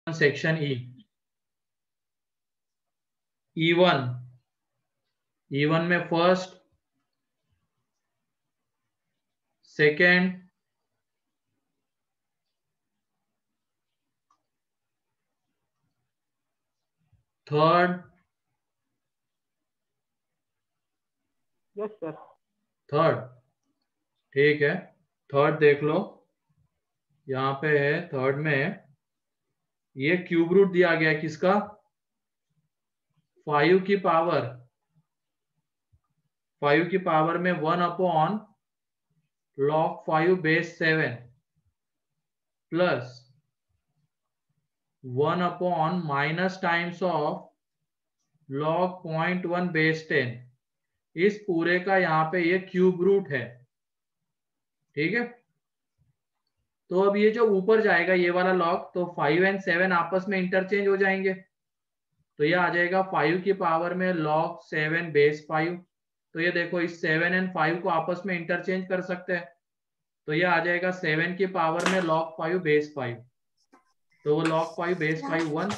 Section E1 E1 में first, second, third, yes sir. Third, ठीक है। थर्ड देख लो, यहाँ पे है थर्ड में ये क्यूब रूट दिया गया है किसका, 5 की पावर, 5 की पावर में 1 upon log 5 base 7 plus 1 upon minus times of log 0.1 base 10। इस पूरे का यहाँ पे ये क्यूब रूट है, ठीक है। तो अब ये जो ऊपर जाएगा ये वाला log, तो 5 एंड 7 आपस में इंटरचेंज हो जाएंगे, तो ये आ जाएगा 5 की पावर में log 7 बेस 5। तो ये देखो इस 7 एंड 5 को आपस में इंटरचेंज कर सकते हैं, तो ये आ जाएगा 7 की पावर में log 5 बेस 5। तो वो log 5 बेस 5 1,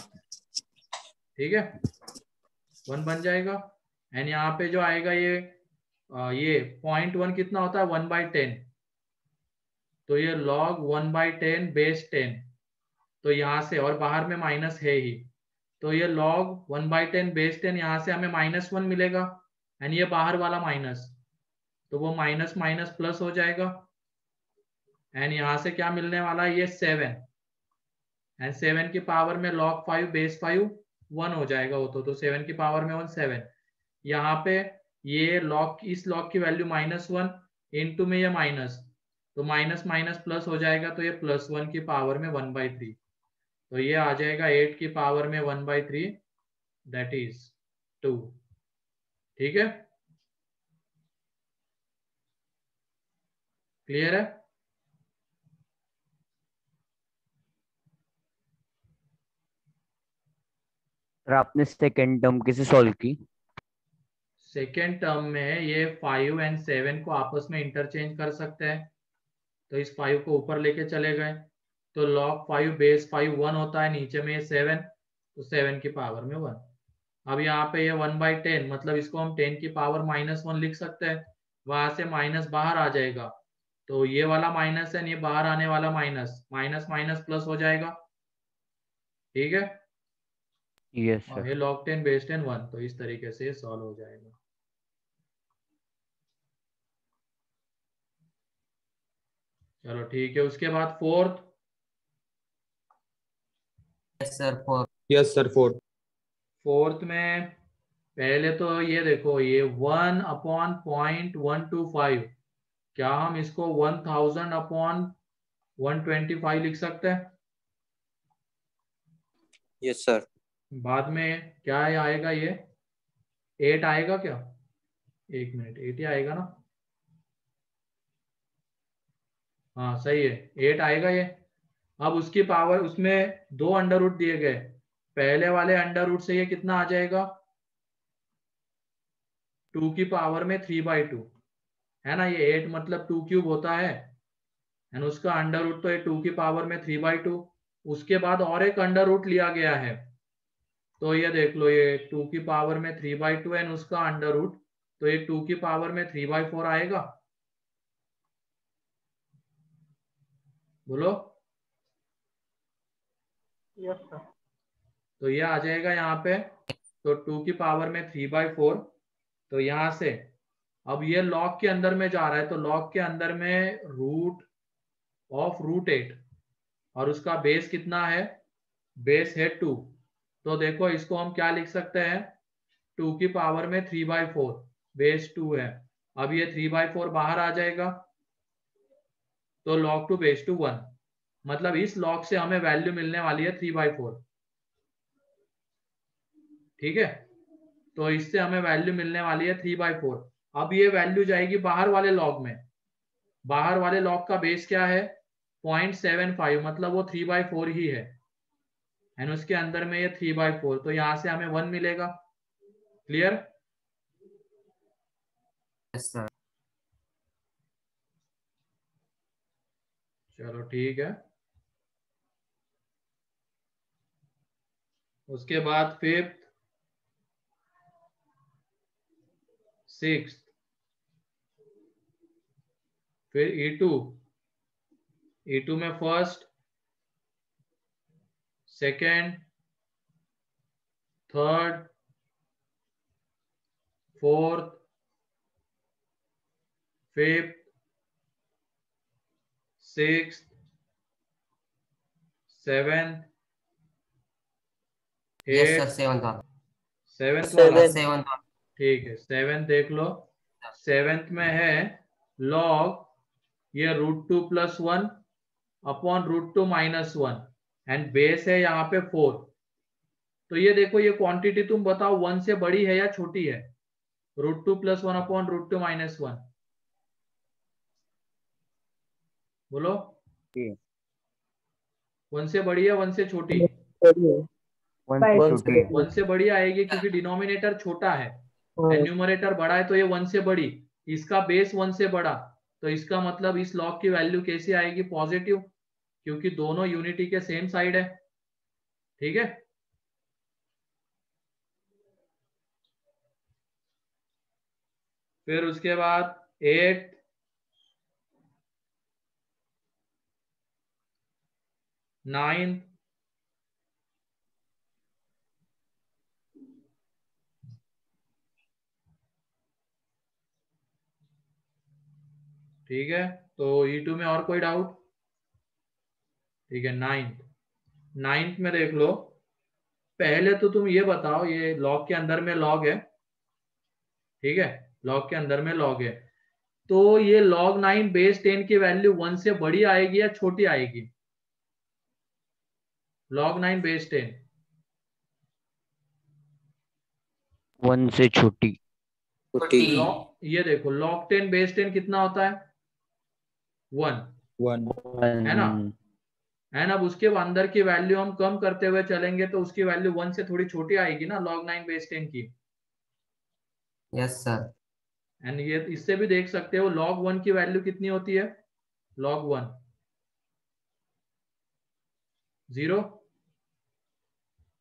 ठीक है, 1 बन जाएगा। एंड यहाँ पे जो आएगा ये 0.1 कितना होता है, 1/10, तो ये log 1/10 बेस 10। तो यहाँ से, और बाहर में माइनस है ही, तो ये log 1/10 बेस 10, यहाँ से हमें -1 मिलेगा, एंड ये बाहर वाला माइनस, तो वो माइनस माइनस प्लस हो जाएगा। एंड यहाँ से क्या मिलने वाला है, ये 7, एंड 7 की पावर में log 5 बेस 5 1 हो जाएगा वो, तो 7 की पावर में 1 7। यहाँ पे ये log, इस log की वैल्यू -1, इंटू में ये माइनस, तो माइनस माइनस प्लस हो जाएगा, तो ये +1 की पावर में 1/3। तो ये आ जाएगा 8 की पावर में 1/3, दैट इज 2, ठीक है, क्लियर है। सर आपने सेकेंड टर्म कैसे सॉल्व की? सेकेंड टर्म में ये 5 एंड 7 को आपस में इंटरचेंज कर सकते हैं, तो इस 5 को ऊपर लेके चले गए, तो log 5 बेस 5 1 होता है, नीचे में ये 7, तो 7 की पावर में 1। अब यहाँ पे ये 1/10, मतलब इसको हम 10 की पावर -1 लिख सकते हैं, वहां से माइनस बाहर आ जाएगा, तो ये वाला माइनस है, ये बाहर आने वाला माइनस, माइनस माइनस प्लस हो जाएगा, ठीक है। यस और सर। ये log 10 बेस 10 1, तो इस तरीके से सॉल्व हो जाएगा। चलो ठीक है, उसके बाद fourth, yes sir 4। Yes sir 4। Fourth में पहले तो ये देखो, ये 1 अपॉन 0.125, क्या हम इसको 1000 अपॉन 125 लिख सकते हैं? Yes sir. बाद में क्या आएगा, ये 8 आएगा क्या, एक मिनट, 8 ही आएगा ना, हाँ सही है, 8 आएगा ये। अब उसकी पावर, उसमें 2 अंडर रूट दिए गए, पहले वाले अंडर रूट से ये कितना आ जाएगा, 2 की पावर में 3/2, है ना, ये 8 मतलब 2 क्यूब होता है, एंड उसका अंडर रूट तो ये 2 की पावर में 3/2। उसके बाद और एक अंडर रूट लिया गया है, तो ये देख लो, ये 2 की पावर में 3/2 एंड उसका अंडर रूट, तो ये 2 की पावर में 3/4 आएगा, बोलो। Yes sir. तो ये आ जाएगा यहाँ पे, तो 2 की पावर में 3/4, तो यहाँ से अब ये log के अंदर में जा रहा है, तो log के अंदर में रूट ऑफ √8, और उसका बेस कितना है, बेस है 2, तो देखो इसको हम क्या लिख सकते हैं, 2 की पावर में 3/4, बेस 2 है, अब ये 3/4 बाहर आ जाएगा, तो log 2 बेस 2 1, मतलब इस log से हमें वैल्यू मिलने वाली है 3/4, ठीक है। तो इससे हमें वैल्यू मिलने वाली है 3/4। अब ये वैल्यू जाएगी बाहर वाले log में, बाहर वाले log का बेस क्या है, 0.75, मतलब वो 3/4 ही है, एंड उसके अंदर में ये 3/4, तो यहाँ से हमें 1 मिलेगा, क्लियर। Yes sir. चलो ठीक है, उसके बाद फिफ्थ, सिक्स्थ, फिर E2 में first, second, third, fourth, fifth, sixth, seventh, Yes, sir. Eighth, Seventh one. Seventh वाला, Seventh one. ठीक है। सेवेंथ देख लो, सेवेंथ में है लॉग ये √2+1 अपॉन √2 -1 एंड बेस है यहाँ पे 4। तो ये देखो, ये क्वांटिटी तुम बताओ 1 से बड़ी है या छोटी है? √2+1 अपॉन √2 -1 बोलो। 1 से बड़ी है 1 से छोटी? 1 से छोटी। 1 से बड़ी आएगी क्योंकि डिनोमिनेटर छोटा है एंड न्यूमरेटर बड़ा है, तो ये 1 से बड़ी, इसका बेस 1 से बड़ा, तो इसका मतलब इस लॉग की वैल्यू कैसी आएगी? पॉजिटिव, क्योंकि दोनों यूनिटी के सेम साइड है। ठीक है, फिर उसके बाद 8, 9, ठीक है। तो E2 में और कोई डाउट? ठीक है, 9th में देख लो। पहले तो तुम ये बताओ, ये लॉग के अंदर में लॉग है, ठीक है, लॉग के अंदर में लॉग है, तो ये log 9 बेस 10 की वैल्यू 1 से बड़ी आएगी या छोटी आएगी? log 9 बेस 10 1 से छोटी। ये देखो, log 10 बेस 10 कितना होता है? 1, है ना? एंड अब उसके अंदर की वैल्यू हम कम करते हुए चलेंगे तो उसकी वैल्यू 1 से थोड़ी छोटी आएगी ना log 9 बेस 10 की। Yes, sir. एंड ये इससे भी देख सकते हो log 1 की वैल्यू कितनी होती है? log 1 0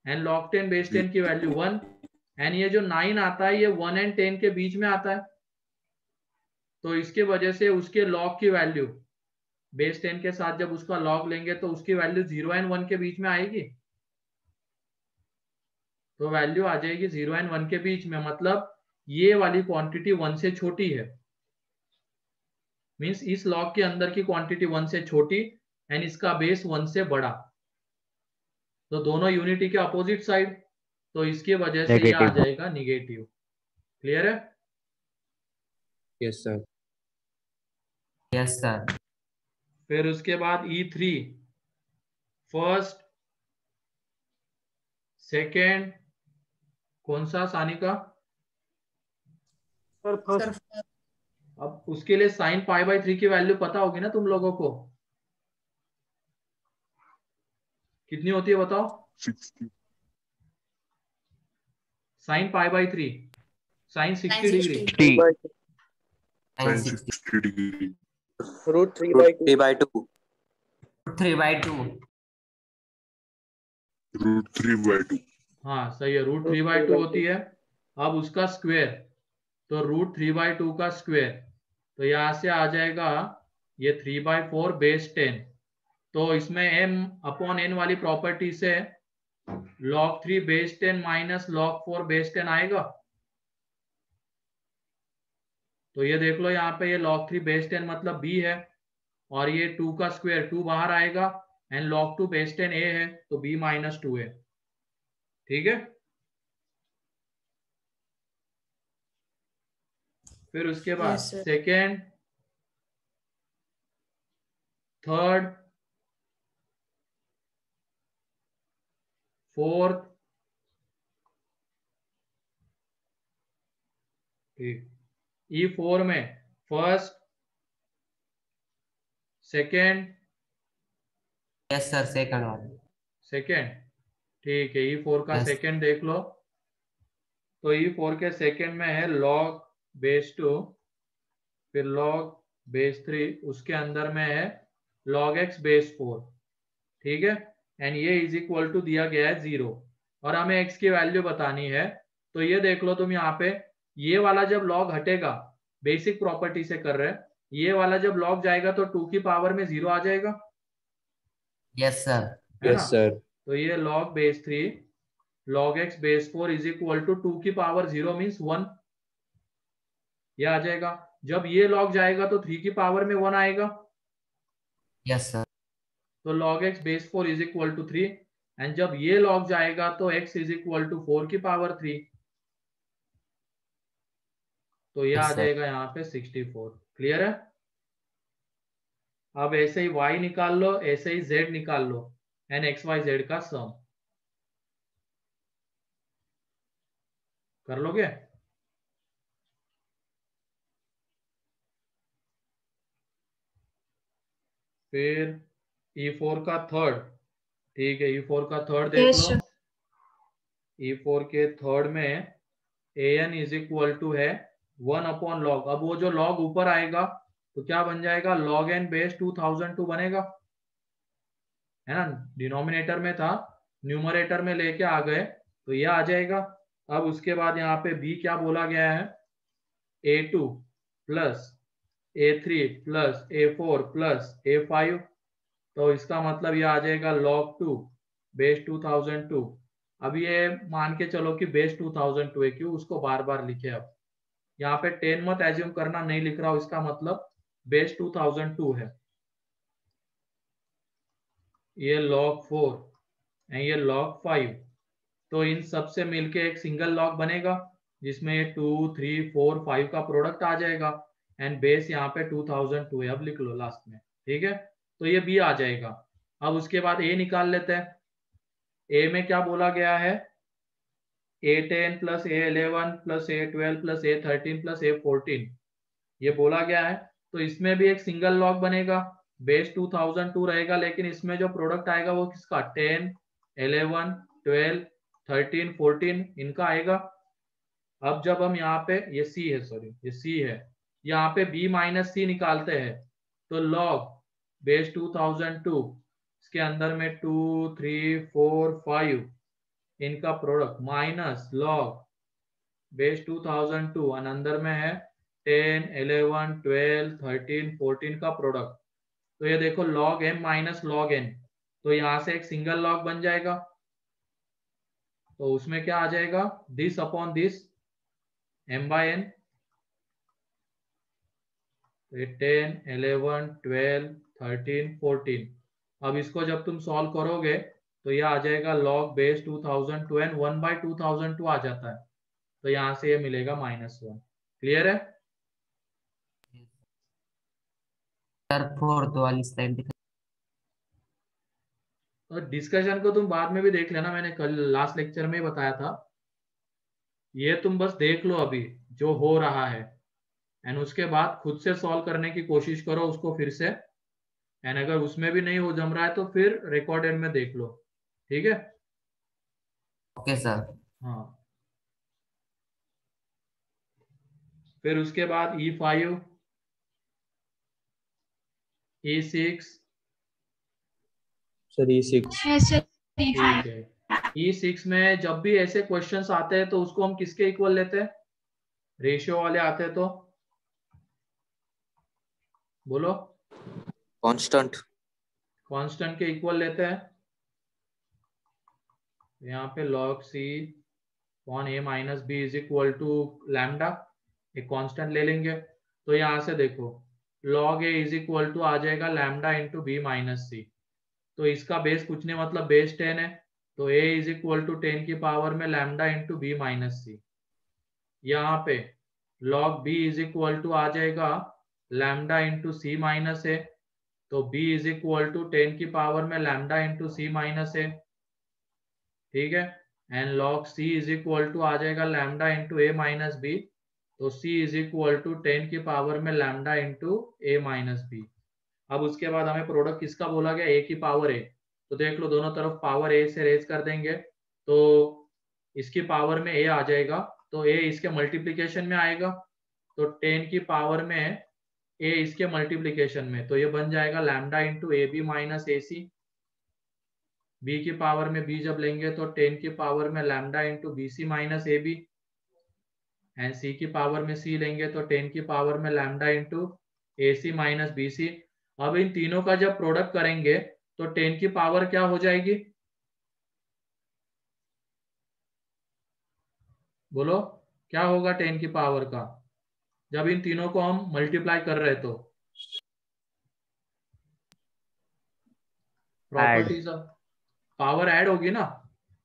एंड log 10 बेस 10 की वैल्यू 1 एंड ये जो 9 आता है ये 1 एंड 10 के बीच में आता है, तो इसके वजह से उसके log की वैल्यू बेस 10 के साथ जब उसका log लेंगे तो उसकी वैल्यू 0 एंड 1 के बीच में आएगी। तो वैल्यू आ जाएगी 0 एंड 1 के बीच में, मतलब ये वाली क्वांटिटी 1 से छोटी है। मींस इस लॉग के अंदर की क्वांटिटी 1 से छोटी एंड इसका बेस 1 से बड़ा, तो दोनों यूनिटी के अपोजिट साइड, तो इसकी वजह से ये आ जाएगा निगेटिव। क्लियर है? Yes sir. Yes, sir. फिर उसके बाद E3 फर्स्ट, सेकेंड, कौन सा सानी का? Sir first. अब उसके लिए साइन π/3 की वैल्यू पता होगी ना तुम लोगों को, कितनी होती है बताओ? 60 साइन π/3, साइन 60 डिग्री। 60 डिग्री। √3/2 3/2. √3/2। हाँ सही है, √3/2 होती है। अब उसका स्क्वायर, तो √3/2 का स्क्वायर, तो यहां से आ जाएगा ये 3/4 बेस 10। तो इसमें m/n वाली प्रॉपर्टी से log 3 base 10 minus log 4 base 10 आएगा। तो ये देख लो, यहाँ पे ये log 3 बेस 10 मतलब b है, और ये 2 का स्क्वायर 2 बाहर आएगा एंड log 2 बेस 10 a है, तो b - 2 है। ठीक है, फिर उसके बाद सेकेंड, थर्ड, फोर्थ, ठीक, E4 में first, second, Yes, sir. Second one. Second, ठीक है। E4 का Yes. सेकेंड देख लो, तो E4 के सेकेंड में है log बेस 2, फिर log बेस 3, उसके अंदर में है log x बेस 4, ठीक है, एंड ये इज इक्वल टू दिया गया है 0। और हमें x की वैल्यू बतानी है। तो ये देख लो तुम यहाँ पे, ये वाला जब log हटेगा, बेसिक प्रॉपर्टी से कर रहे हैं, ये वाला जब log जाएगा तो 2 की पावर में 0 आ जाएगा, यस सर। है ना। Yes, sir. तो ये log base 3 log x base 4 is equal to 2 की पावर 0 मीन्स 1, ये आ जाएगा। जब ये log जाएगा तो 3 की पावर में 1 आएगा, यस सर। तो log x base 4 is equal to 3, and जब ये log जाएगा तो x इज इक्वल टू 4 की पावर 3, तो ये आ Yes, sir. जाएगा यहाँ पे 64। क्लियर है। अब ऐसे ही y निकाल लो, ऐसे ही z निकाल लो, एन एक्स वाई जेड का सम कर लोगे। फिर E4 का थर्ड, ठीक है, E4 का थर्ड देख Yes, लो। sir. E4 के थर्ड में an इज इक्वल टू है 1/log। अब वो जो log ऊपर आएगा तो क्या बन जाएगा, log n बेस 2002 बनेगा, है ना। डिनोमिनेटर में था, न्यूमरेटर में लेके आ गए तो ये आ जाएगा। अब उसके बाद यहाँ पे b क्या बोला गया है, a2 plus a3 plus a4 plus a5, तो इसका मतलब ये आ जाएगा log 2 बेस 2002। अब ये मान के चलो कि बेस 2002 है, क्यों उसको बार बार लिखे। अब यहाँ पे 10 मत एज्यूम करना, नहीं लिख रहा हूं, इसका मतलब बेस 2002 है। ये log 4 एंड ये log 5, तो इन सब से मिलके एक सिंगल log बनेगा जिसमें ये 2 3 4 5 का प्रोडक्ट आ जाएगा, एंड बेस यहाँ पे 2002 है। अब लिख लो लास्ट में, ठीक है। तो ये b आ जाएगा। अब उसके बाद a निकाल लेते हैं। a में क्या बोला गया है, a10 plus a11 plus a12 plus a13 plus a14 ये बोला गया है। तो इसमें भी एक सिंगल लॉग बनेगा, बेस 2002 रहेगा, लेकिन इसमें जो प्रोडक्ट आएगा वो किसका, 10 11 12 13 14 इनका आएगा। अब जब हम यहाँ पे, ये c है, सॉरी ये c है, यहाँ पे b माइनस सी निकालते हैं, तो log बेस 2002 इसके अंदर में 2 3 4 5 इनका प्रोडक्ट माइनस log बेस 2002 और अंदर में है 10 11 12 13 14 का प्रोडक्ट। तो ये देखो log m minus log n, तो यहाँ से एक सिंगल log बन जाएगा, तो उसमें क्या आ जाएगा, this upon this m by n, 10 11 12 13 14। अब इसको जब तुम सॉल्व करोगे तो ये आ जाएगा log बेस 2002 एंड 1/2002 आ जाता है, तो यहाँ से ये मिलेगा -1। क्लियर है। सर फोर्थ वाली स्लाइड दिखा। और डिस्कशन को तुम बाद में भी देख लेना, मैंने कल लास्ट लेक्चर में ही बताया था। ये तुम बस देख लो अभी जो हो रहा है, एंड उसके बाद खुद से सॉल्व करने की कोशिश करो उसको फिर से, एंड अगर उसमें भी नहीं हो जम रहा है तो फिर रिकॉर्डेड में देख लो, ठीक है। Okay sir. हाँ, फिर उसके बाद E5 E6, Sir, E6. Yes, sir. ठीक है। E6 में जब भी ऐसे क्वेश्चंस आते हैं तो उसको हम किसके इक्वल लेते हैं, रेशियो वाले आते हैं तो बोलो, Constant. कांस्टेंट के इक्वल लेते हैं। यहाँ पे log c upon a minus b is equal to lambda, एक कांस्टेंट ले लेंगे। तो यहाँ से देखो log a is equal to आ जाएगा lambda into b minus c, तो इसका बेस कुछ नहीं मतलब बेस 10 है, तो a इज इक्वल टू 10 की पावर में lambda into b minus c. यहाँ पे log b is equal to आ जाएगा lambda into c minus a, तो b इज इक्वल टू 10 की पावर में lambda into c minus a, ठीक है। And log c is equal to आ जाएगा lambda into a minus b, तो c इज इक्वल टू 10 की पावर में lambda into a minus b. अब उसके बाद हमें प्रोडक्ट किसका बोला गया, a की पावर a, तो देख लो दोनों तरफ पावर a से रेज कर देंगे, तो इसकी पावर में a आ जाएगा, तो a इसके मल्टीप्लीकेशन में आएगा, तो 10 की पावर में a इसके मल्टीप्लीकेशन में, तो ये बन जाएगा lambda into a b minus a c. B की पावर में बी जब लेंगे तो 10 की पावर में lambda into b c minus a b, and c की पावर में सी लेंगे तो 10 की पावर में लैम्डा इंटू ए सी माइनस बी सी। अब इन तीनों का जब प्रोडक्ट करेंगे तो 10 की पावर क्या हो जाएगी, बोलो क्या होगा 10 की पावर का, जब इन तीनों को हम मल्टीप्लाई कर रहे तो प्रॉपर्टीज ऑफ पावर ऐड होगी ना,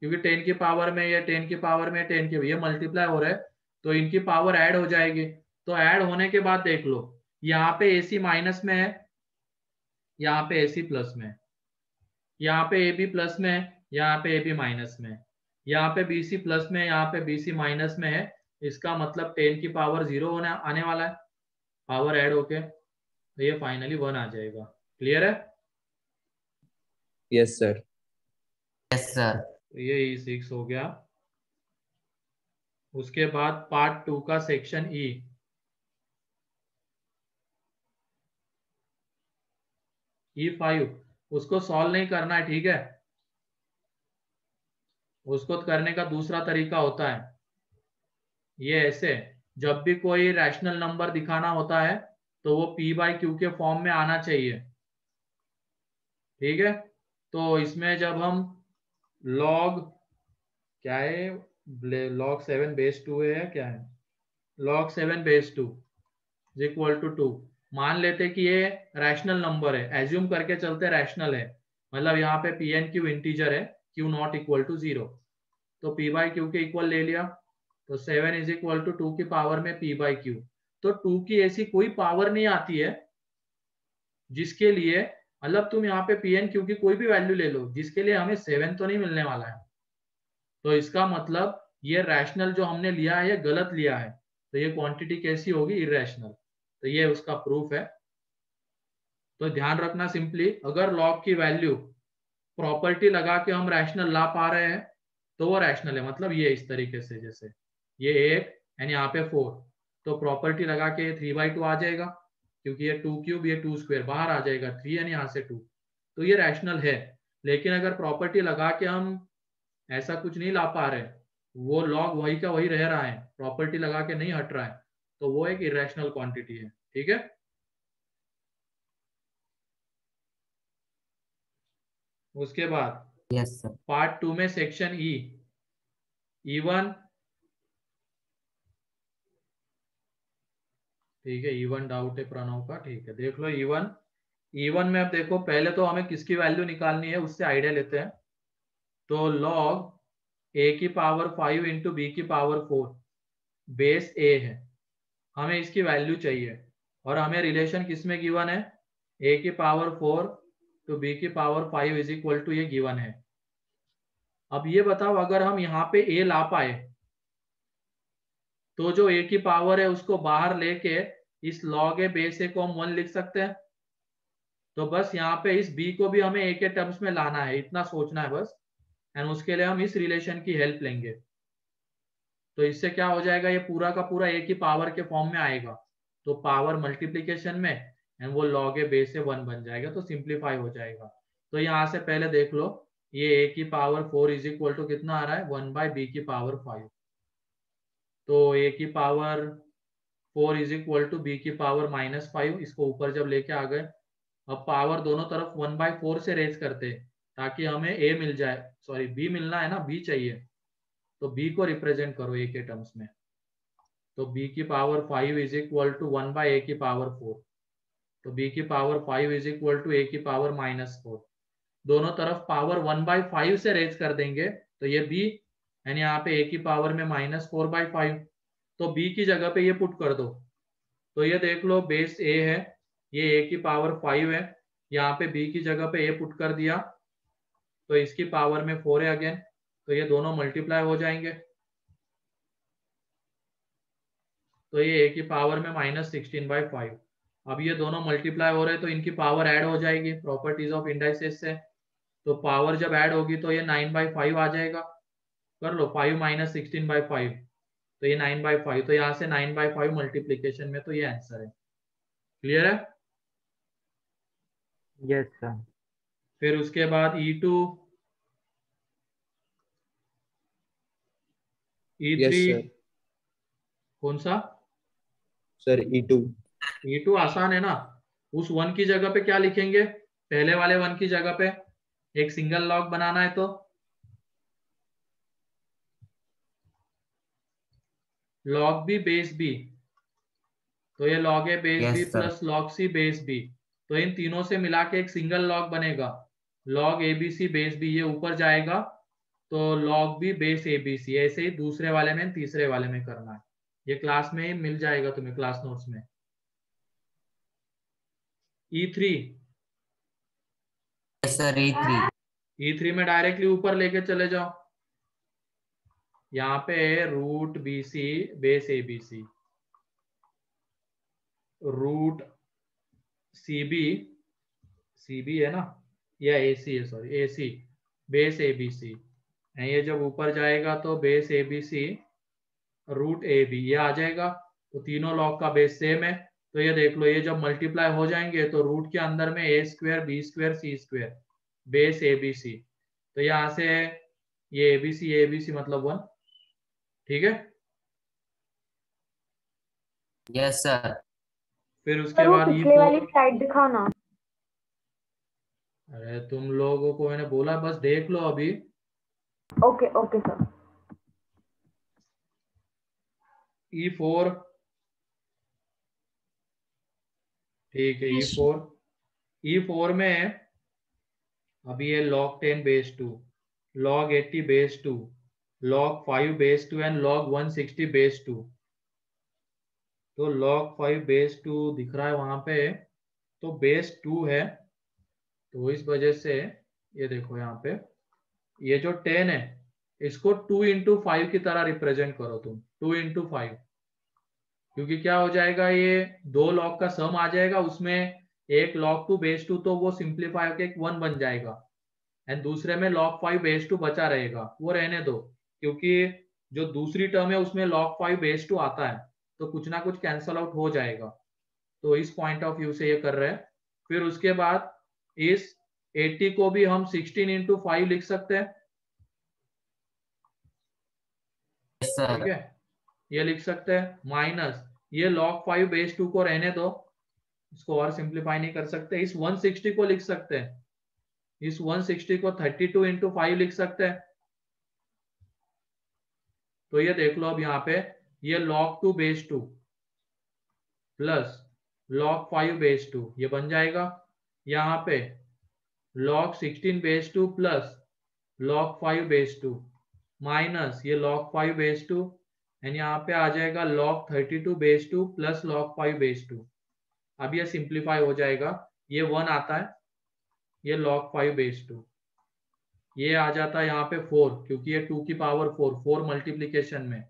क्योंकि 10 की पावर में ये 10 की पावर में 10 की ये मल्टीप्लाई हो रहा है तो इनकी पावर ऐड हो जाएगी। तो ऐड होने के बाद देख लो यहाँ पे AC माइनस में है, यहाँ पे AC प्लस में है, यहाँ पे AB प्लस में है, यहाँ पे AB माइनस में है, यहाँ पे BC प्लस में है, यहाँ पे BC माइनस में है। इसका मतलब 10 की पावर 0 होने आने वाला है पावर ऐड होके, तो ये फाइनली 1 आ जाएगा। क्लियर है? Yes sir. Yes sir. तो ये E6 हो गया। उसके बाद पार्ट 2 का सेक्शन E5 उसको सॉल्व नहीं करना है, ठीक है, उसको करने का दूसरा तरीका होता है ये ऐसे, जब भी कोई रैशनल नंबर दिखाना होता है तो वो P/Q के फॉर्म में आना चाहिए, ठीक है। तो इसमें जब हम log क्या है, log 7 बेस 2 है या क्या है, log 7 base 2 is equal to 2 मान लेते कि ये रैशनल नंबर है, एज्यूम करके चलते रैशनल है, मतलब यहाँ पे P/Q इंटीजर है, Q नॉट इक्वल टू 0, तो P/Q के इक्वल ले लिया, तो 7 इज इक्वल टू 2 की पावर में P/Q। तो 2 की ऐसी कोई पावर नहीं आती है जिसके लिए, मतलब तुम यहाँ पे P/Q की कोई भी वैल्यू ले लो जिसके लिए हमें 7 तो नहीं मिलने वाला है, तो इसका मतलब ये रैशनल जो हमने लिया है ये गलत लिया है, तो ये क्वांटिटी कैसी होगी, इरेशनल। तो ये उसका प्रूफ है। तो ध्यान रखना सिंपली, अगर लॉग की वैल्यू प्रॉपर्टी लगा के हम रैशनल ला पा रहे हैं तो वो रैशनल है, मतलब ये इस तरीके से, जैसे ये 1 एंड यहाँ पे 4, तो प्रॉपर्टी लगा के 3/2 आ जाएगा, क्योंकि ये 2 क्यूब ये 2 स्क्वायर बाहर आ जाएगा 3 एंड यहाँ से 2, तो ये रैशनल है। लेकिन अगर प्रॉपर्टी लगा के हम ऐसा कुछ नहीं ला पा रहे, वो लॉग वही का वही रह रहा है, प्रॉपर्टी लगा के नहीं हट रहा है, तो वो एक इरेशनल क्वांटिटी है, ठीक है। उसके बाद यस सर। पार्ट 2 में सेक्शन E1, ठीक है, E1 डाउट है प्रणव का, ठीक है, देख लो E1 में अब देखो पहले तो हमें किसकी वैल्यू निकालनी है उससे आइडिया लेते हैं। तो log a की पावर 5 इंटू बी की पावर 4 बेस a है, हमें इसकी वैल्यू चाहिए, और हमें रिलेशन किसमें गिवन है, a की पावर 4 तो b की पावर 5 इज इक्वल टू ये गिवन है। अब ये बताओ अगर हम यहाँ पे a ला पाए तो जो a की पावर है उसको बाहर लेके इस log a बेस a को हम 1 लिख सकते हैं, तो बस यहाँ पे इस b को भी हमें a के टर्म्स में लाना है, इतना सोचना है बस, एंड उसके लिए हम इस रिलेशन की हेल्प लेंगे, तो इससे क्या हो जाएगा, ये पूरा का पूरा a की पावर के फॉर्म में आएगा, तो पावर मल्टीप्लीकेशन में एंड वो log a बेस से 1 बन जाएगा, तो सिंप्लीफाई हो जाएगा। तो यहाँ से पहले देख लो ये a की पावर 4 इज इक्वल टू कितना आ रहा है, 1/b की पावर 5, तो a की power 4 is equal to b की पावर -5, इसको ऊपर जब लेके आ गए, अब पावर दोनों तरफ 1/4 से रेज करते ताकि हमें a मिल जाए, सॉरी b मिलना है ना, b चाहिए, तो b को रिप्रेजेंट करो a के टर्म्स में, तो b की power 5 is equal to 1/a की पावर 4, तो b की power 5 is equal to a की पावर -4, दोनों तरफ पावर 1/5 से रेज कर देंगे, तो ये b यानी यहाँ पे a की पावर में -4/5, तो b की जगह पे ये पुट कर दो, तो ये देख लो बेस a है, ये a की पावर 5 है, यहाँ पे b की जगह पे a पुट कर दिया, तो इसकी पावर में 4 है अगेन, तो ये दोनों मल्टीप्लाई हो जाएंगे, तो ये a की पावर में -16/5, अब ये दोनों मल्टीप्लाई हो रहे हैं तो इनकी पावर ऐड हो जाएगी प्रॉपर्टीज ऑफ इंडाइसेस से, तो पावर जब ऐड होगी तो ये 9/5 आ जाएगा, कर लो 5 - 16/5, तो ये 9/5, तो यहाँ से 9/5 मल्टीप्लीकेशन में, तो ये आंसर है। क्लियर है? Yes sir. फिर उसके बाद E2 E3 सर। कौन सा? Sir E2। E2 आसान है ना, उस 1 की जगह पे क्या लिखेंगे? पहले वाले 1 की जगह पे एक सिंगल लॉग बनाना है तो लॉग बी बेस बी, तो ये log a base b yes sir. Plus log c base b, तो इन तीनों से मिला के एक सिंगल लॉग बनेगा, log a B C base b, ये ऊपर जाएगा तो log b base A B c. ऐसे ही दूसरे वाले में तीसरे वाले में करना है, ये क्लास में ही मिल जाएगा तुम्हें, क्लास नोट्स में। E3, yes sir E3। E3 में डायरेक्टली ऊपर लेके चले जाओ, यहाँ पे root B C base A B C, root C B है ना, या ए सी है, sorry A C base A B C, ये जब ऊपर जाएगा तो base A B C root A B, ये आ जाएगा। तो तीनों लॉग का बेस सेम है, तो ये देख लो, ये जब मल्टीप्लाई हो जाएंगे तो रूट के अंदर में a square b square c square base A B c, तो यहाँ से ये ए बी सी मतलब 1, ठीक है। Yes sir. फिर उसके सर वो बाद पिछले वाली स्लाइड दिखाओ ना। अरे तुम लोगों को मैंने बोला बस देख लो अभी। Okay okay sir. E4, ठीक है। E4 में अभी ये log 10 base 2, log 80 base 2, log 5 base 2 and log 160 base 2। तो log 5 बेस 2 दिख रहा है वहां पे, तो बेस 2 है, तो इस वजह से ये देखो यहाँ पे ये जो 10 है इसको 2 into 5 की तरह रिप्रेजेंट करो तुम, 2 into 5, क्योंकि क्या हो जाएगा, ये दो लॉग का सम आ जाएगा, उसमें एक log 2 बेस 2 तो वो सिंप्लीफाई होकर एक 1 बन जाएगा, एंड दूसरे में log 5 बेस 2 बचा रहेगा, वो रहने दो, क्योंकि जो दूसरी टर्म है उसमें log 5 बेस 2 आता है, तो कुछ ना कुछ कैंसल आउट हो जाएगा, तो इस पॉइंट ऑफ व्यू से ये कर रहे हैं। फिर उसके बाद इस 80 को भी हम 16 into 5 लिख सकते हैं, यस ठीक सर। है, ये लिख सकते हैं, माइनस ये log 5 बेस 2 को रहने दो, इसको और सिंप्लीफाई नहीं कर सकते, इस 160 को लिख सकते हैं, इस 160 को 32 into 5 लिख सकते हैं, तो ये देख लो अब यहाँ पे ये log 2 base 2 plus log 5 base 2 ये बन जाएगा, यहाँ पे log 16 base 2 plus log 5 base 2 minus ये log 5 बेस 2, एंड यहाँ पे आ जाएगा log 32 base 2 plus log 5 base 2। अब ये सिंप्लीफाई हो जाएगा, ये 1 आता है, ये log 5 बेस 2, ये आ जाता है यहाँ पे 4, क्योंकि ये 2 की पावर 4 मल्टीप्लीकेशन में,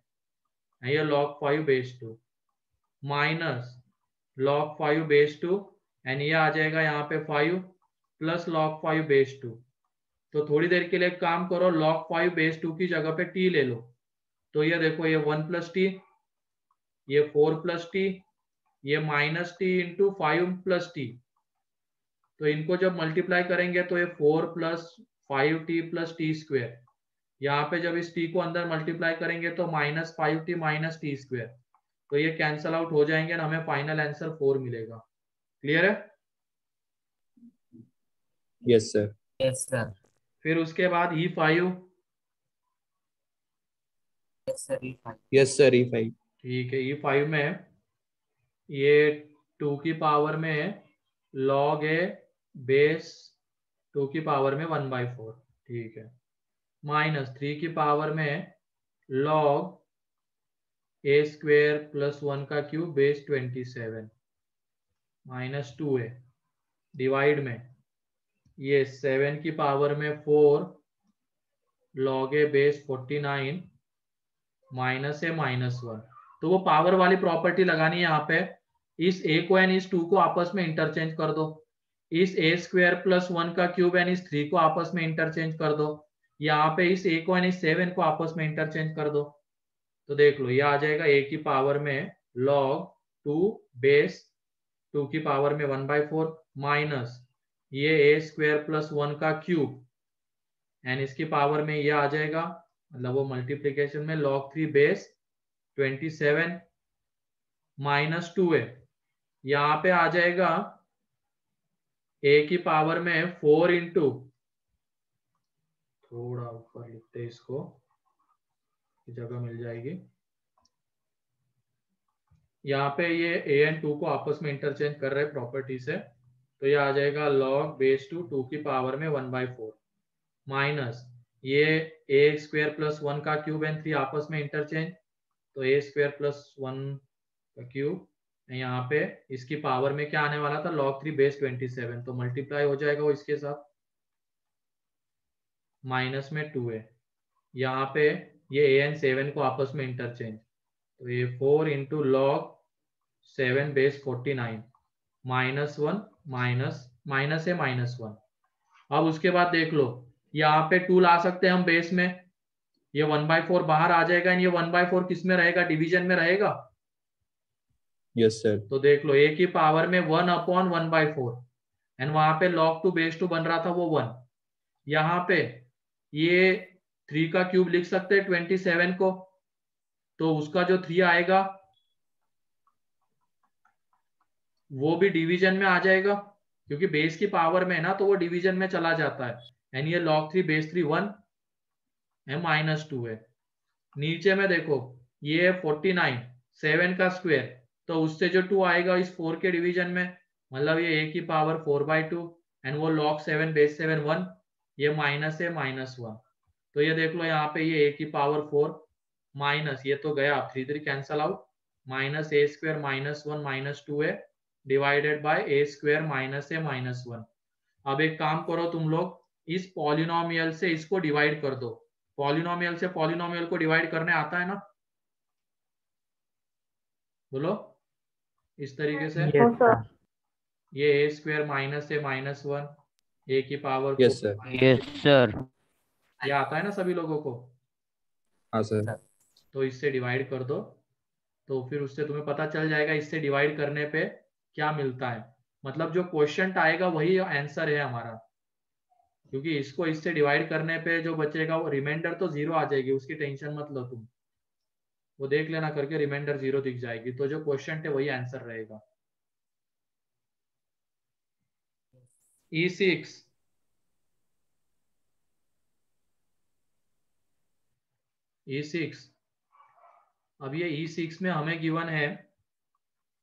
ये log 5 base 2 minus log 5 base 2, and ये आ जाएगा यहाँ पे 5 प्लस log 5 बेस 2। तो थोड़ी देर के लिए एक काम करो, log 5 बेस 2 की जगह पे t ले लो, तो ये देखो ये 1 प्लस टी, ये 4 प्लस टी, ये minus T into 5 plus T, तो इनको जब मल्टीप्लाई करेंगे तो ये 4 plus 5t plus T square, यहाँ पे जब इस t को अंदर मल्टीप्लाई करेंगे तो minus 5t minus T square, तो ये कैंसल आउट हो जाएंगे ना, हमें फाइनल आंसर 4 मिलेगा। क्लियर है? Yes sir. Yes sir. फिर उसके बाद E5, yes sir E5। Yes sir E5। ठीक है, E5 में ये 2 की पावर में log a बेस 2 की पावर में 1/4, ठीक है, माइनस 3 की पावर में log a स्क्वेयर प्लस 1 का cube base 27 minus 2a, divide में ये 7 की पावर में 4 log a base 49 minus a minus 1, तो वो पावर वाली प्रॉपर्टी लगानी है यहाँ पे, इस a को एंड इस 2 को आपस में इंटरचेंज कर दो, इस a स्क्वायर प्लस 1 का क्यूब एंड इस 3 को आपस में इंटरचेंज कर दो, यहाँ पे इस a को एंड इस 7 को आपस में इंटरचेंज कर दो, तो देख लो ये आ जाएगा a की पावर में log 2 बेस 2 की पावर में 1/4 माइनस ये a स्क्वायर प्लस 1 का क्यूब, एंड इसकी पावर में ये आ जाएगा मतलब वो मल्टीप्लीकेशन में log 3 बेस 27 माइनस 2 है, यहाँ पे आ जाएगा a की पावर में 4 इंटू, थोड़ा ऊपर लिखते हैं इसको, जगह मिल जाएगी। यहाँ पे ये a एंड 2 को आपस में इंटरचेंज कर रहे हैं प्रॉपर्टी से, तो ये आ जाएगा log बेस 2 की पावर में 1/4 माइनस ये a स्क्वायर प्लस 1 का क्यूब एंड 3 आपस में इंटरचेंज, तो a स्क्वायर प्लस 1 का क्यूब, यहाँ पे इसकी पावर में क्या आने वाला था log 3 बेस 27, तो मल्टीप्लाई हो जाएगा वो इसके साथ, माइनस में 2 है, यहाँ पे ये a एंड 7 को आपस में इंटरचेंज, तो ये 4 into log 7 base 49 minus 1 minus है माइनस 1। अब उसके बाद देख लो यहाँ पे 2 ला सकते हैं हम बेस में, ये 1/4 बाहर आ जाएगा, ये 1/4 किस में रहेगा, डिवीजन में रहेगा। Yes sir. तो देख लो a की पावर में 1/1/4 एंड वहां पे log 2 बेस 2 बन रहा था वो 1, यहाँ पे ये 3 का क्यूब लिख सकते हैं 27 को, तो उसका जो 3 आएगा वो भी डिवीजन में आ जाएगा, क्योंकि बेस की पावर में है ना, तो वो डिवीजन में चला जाता है, एंड ये log 3 बेस 3 1 है माइनस 2 है। नीचे में देखो ये 49 7 का स्क्वायर, तो उससे जो 2 आएगा इस 4 के डिवीजन में, मतलब ये a की पावर 4/2 एंड वो log 7 बेस 7 1, ये माइनस है माइनस 1, तो ये देख लो यहाँ पे ये a की पावर 4 माइनस, ये तो गया 3 3 cancel out, minus a square minus 1 minus 2 है divided by a square minus है माइनस 1। अब एक काम करो तुम लोग, इस पॉलिनोमियल से इसको डिवाइड कर दो, पॉलिनोमियल से पॉलिनोमियल को डिवाइड करने आता है ना, बोलो इस तरीके से, नो सर। ये a स्क्वायर माइनस है माइनस 1 a की power yes sir. Yes sir. ये आता है ना सभी लोगों को, हाँ सर। तो इससे डिवाइड कर दो, तो फिर उससे तुम्हें पता चल जाएगा इससे डिवाइड करने पे क्या मिलता है, मतलब जो क्वेश्चन आएगा वही आंसर है हमारा, क्योंकि इसको इससे डिवाइड करने पे जो बचेगा वो रिमाइंडर तो 0 आ जाएगी, उसकी टेंशन मत लो तुम, वो देख लेना करके रिमाइंडर 0 दिख जाएगी, तो जो क्वेश्चन है वही आंसर रहेगा। E6 E6, अब ये E6 में हमें गिवन है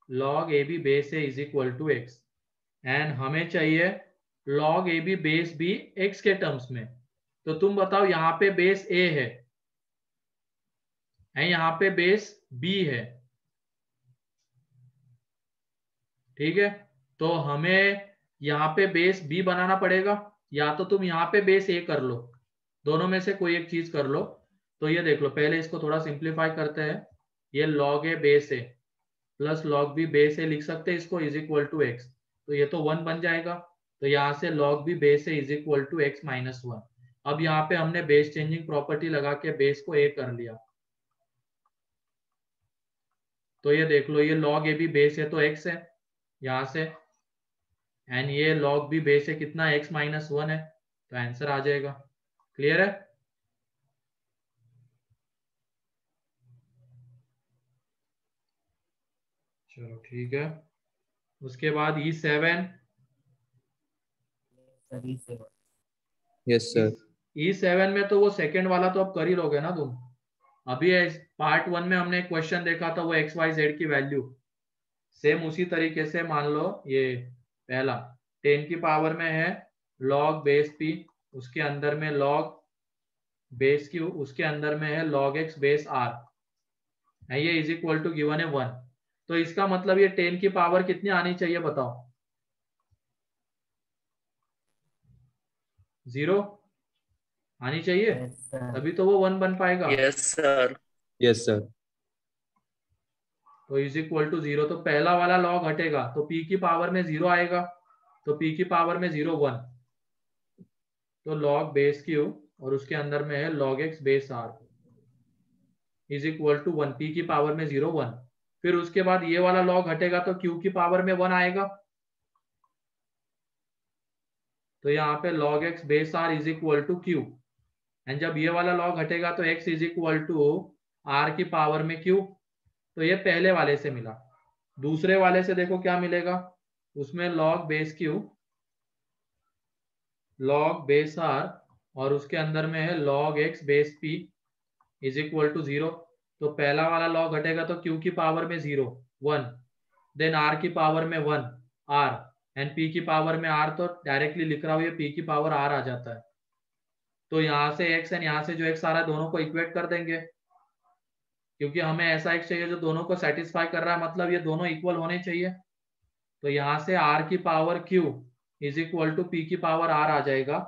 log AB base A is equal to x, and हमें चाहिए log AB base B x के टर्म्स में, तो तुम बताओ यहाँ पे बेस A है यहाँ पे बेस B है, ठीक है, तो हमें यहाँ पे बेस B बनाना पड़ेगा, या तो तुम यहाँ पे बेस A कर लो, दोनों में से कोई एक चीज कर लो। तो ये देख लो, पहले इसको थोड़ा सिंप्लीफाई करते हैं, ये log A base A plus log B base A लिख सकते हैं इसको इज इक्वल टू x, तो ये तो 1 बन जाएगा, तो यहाँ से log B base A is equal to x minus 1। अब यहाँ पे हमने बेस चेंजिंग प्रॉपर्टी लगा के बेस को A कर लिया, तो ये देख लो ये log AB बेस है तो x है यहाँ से, एंड ये log B बेस है कितना x माइनस 1 है, तो आंसर आ जाएगा। क्लियर है? चलो ठीक है, उसके बाद E7 यस सर। E7 में तो वो सेकंड वाला तो अब कर ही लोगे ना तुम, अभी पार्ट 1 में हमने एक क्वेश्चन देखा था वो XYZ की वैल्यू, सेम उसी तरीके से मान लो ये पहला 10 की पावर में है log बेस P, उसके अंदर में log बेस Q, उसके अंदर में है log X बेस R, ये इज इक्वल टू गिवन है 1, तो इसका मतलब ये 10 की पावर कितनी आनी चाहिए बताओ, 0 आनी चाहिए, तभी तो वो 1 बन पाएगा। Yes sir. Yes sir. तो इज इक्वल टू 0, तो पहला वाला लॉग हटेगा तो p की पावर में 0 आएगा, तो p की पावर में 0 1, तो log बेस Q और उसके अंदर में है log X base R is equal to 1, p की पावर में 0 1, फिर उसके बाद ये वाला लॉग हटेगा तो q की पावर में 1 आएगा, तो यहाँ पे log X base R is equal to Q, and जब ये वाला लॉग हटेगा तो x is equal to r की पावर में q। तो ये पहले वाले से मिला। दूसरे वाले से देखो क्या मिलेगा, उसमें log base q log base r और उसके अंदर में है log x base p is equal to 0। तो पहला वाला लॉग हटेगा तो q की पावर में 0 1, देन r की पावर में 1 r एंड p की पावर में r, तो डायरेक्टली लिख रहा हूं ये p की पावर r आ जाता है। तो यहाँ से x एंड यहाँ से जो x आ रहा है दोनों को इक्वेट कर देंगे, क्योंकि हमें ऐसा x चाहिए जो दोनों को सेटिस्फाई कर रहा है, मतलब ये दोनों इक्वल होने चाहिए। तो यहाँ से r की power q is equal to p की पावर r आ जाएगा।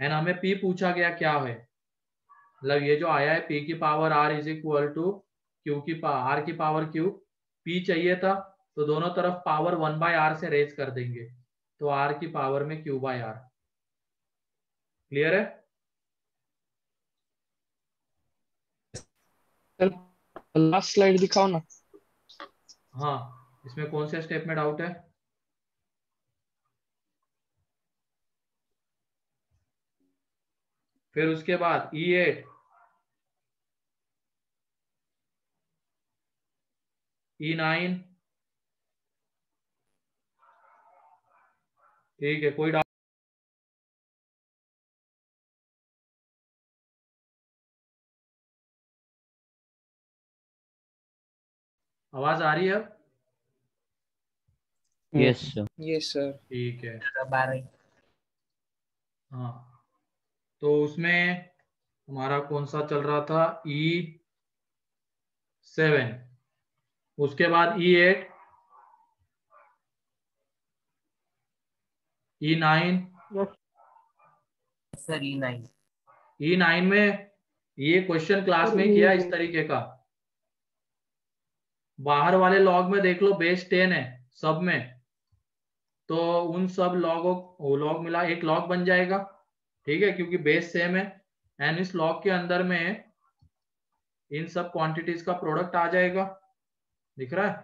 एंड हमें p पूछा गया क्या है, मतलब ये जो आया है p की power r is equal to r की पावर q, p चाहिए था तो दोनों तरफ पावर 1/r से रेज कर देंगे, तो r की पावर में q/r। क्लियर है? लास्ट स्लाइड दिखाओ ना। हाँ, इसमें कौन से स्टेप में डाउट है? फिर उसके बाद E8 E9, ठीक है, कोई डाउट? आवाज आ रही है अब? Yes sir. Yes sir. ठीक है। अब आ रही। हाँ, तो उसमें हमारा कौन सा चल रहा था, E7, उसके बाद E8 E9, sir E9। E9 में ये क्वेश्चन क्लास में किया इस तरीके का, बाहर वाले लॉग में देख लो बेस 10 है सब में, तो उन सब लॉग मिला एक लॉग बन जाएगा, ठीक है, क्योंकि बेस सेम है। एंड इस लॉग के अंदर में इन सब क्वांटिटीज का प्रोडक्ट आ जाएगा, दिख रहा है?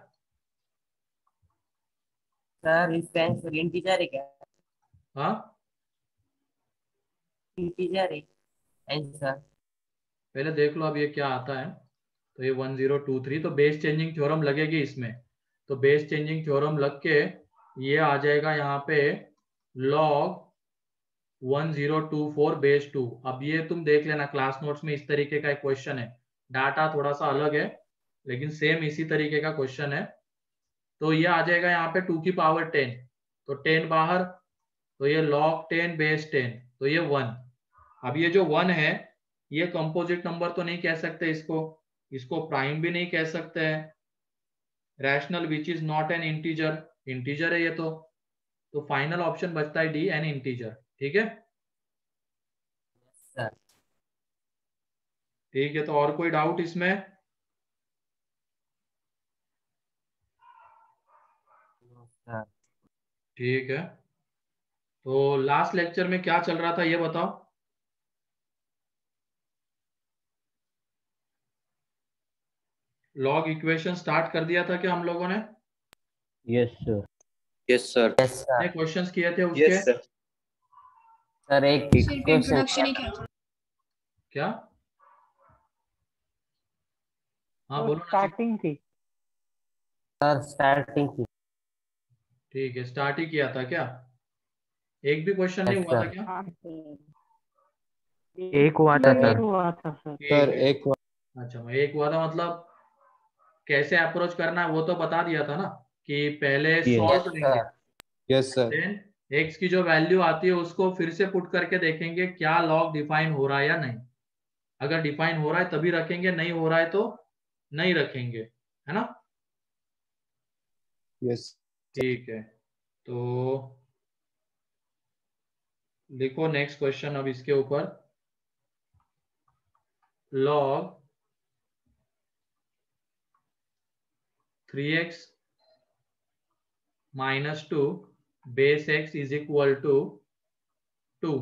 सर इसका आंसर इंटीजर है क्या? हाँ, इंटीजर है आंसर। पहले देख लो अब ये क्या आता है। तो ये 1023, तो बेस चेंजिंग थ्योरम लगेगी इसमें, तो बेस चेंजिंग थ्योरम लग के ये आ जाएगा यहाँ पे log 1024 बेस 2। अब ये तुम देख लेना क्लास नोट्स में इस तरीके का एक क्वेश्चन है, डाटा थोड़ा सा अलग है लेकिन सेम इसी तरीके का क्वेश्चन है। तो ये आ जाएगा यहाँ पे 2 की पावर 10, तो 10 बाहर, तो ये log 10 बेस 10, तो ये 1। अब ये जो 1 है ये कंपोजिट नंबर तो नहीं कह सकते इसको, इसको प्राइम भी नहीं कह सकते हैं, rational which is not an integer, integer है ये तो फाइनल ऑप्शन बचता है डी, एन इंटीजर। ठीक है, सर ठीक है, तो और कोई डाउट इसमें? सर ठीक है, तो लास्ट लेक्चर में क्या चल रहा था ये बताओ। लॉग इक्वेशन स्टार्ट कर दिया था क्या हम लोगों ने? Yes sir. Yes sir. Yes sir. कितने क्वेश्चंस किए थे उसके? Yes sir. सर एक सिर्फ क्वेश्चन इंट्रोडक्शन ही क्या था? क्या? हाँ बोलो ना। स्टार्टिंग थी। सर स्टार्टिंग की। ठीक है, स्टार्ट ही किया था क्या? एक भी क्वेश्चन नहीं Yes, हुआ था sir. क्या? एक हुआ था सर। हुआ था सर। ठीक सर है। एक अच्छा, एक हुआ था, मतलब कैसे अप्रोच करना है वो तो बता दिया था ना, कि पहले Yes. सॉल्व Yes, करेंगे, sir. Yes sir. Then X की जो वैल्यू आती है उसको फिर से पुट करके देखेंगे क्या लॉग डिफाइन हो रहा है या नहीं। अगर डिफाइन हो रहा है तभी रखेंगे, नहीं हो रहा है तो नहीं रखेंगे, है ना? यस। ठीक है, तो लिखो नेक्स्ट क्वेश्चन अब इसके ऊपर। Log 3x minus 2 base x is equal to 2,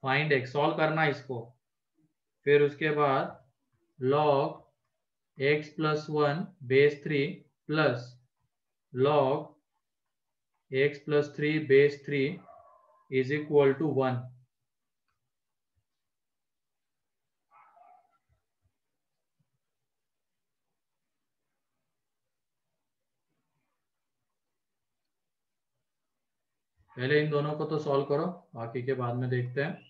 find x, solve करना इसको। फिर उसके बाद log x plus 1 base 3 plus log x plus 3 base 3 is equal to 1। पहले इन दोनों को तो सॉल्व करो, बाकी के बाद में देखते हैं।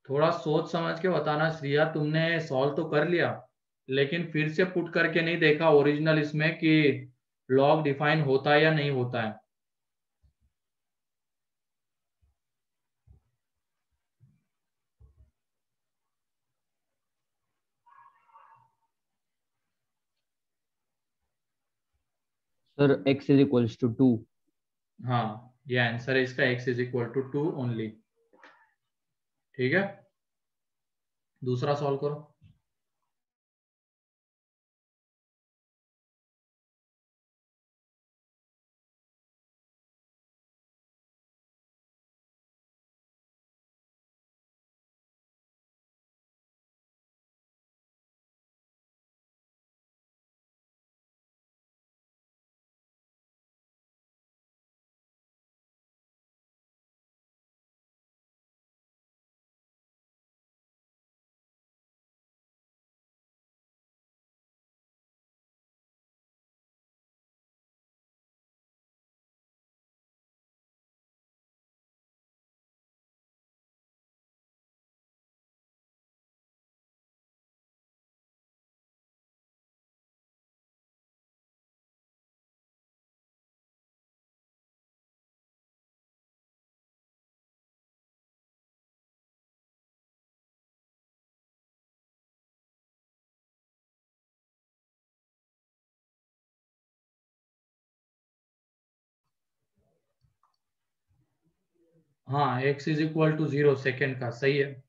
थोड़ा सोच समझ के बताना श्रिया, तुमने सॉल्व तो कर लिया लेकिन फिर से पुट करके नहीं देखा ओरिजिनल इसमें कि लॉग डिफाइन होता है या नहीं होता है। Sir x is equals to 2. हाँ, ये आंसर है इसका, x is equal to 2 only. ठीक है, दूसरा सॉल्व करो। हाँ, x is equal to 0 second का सही है।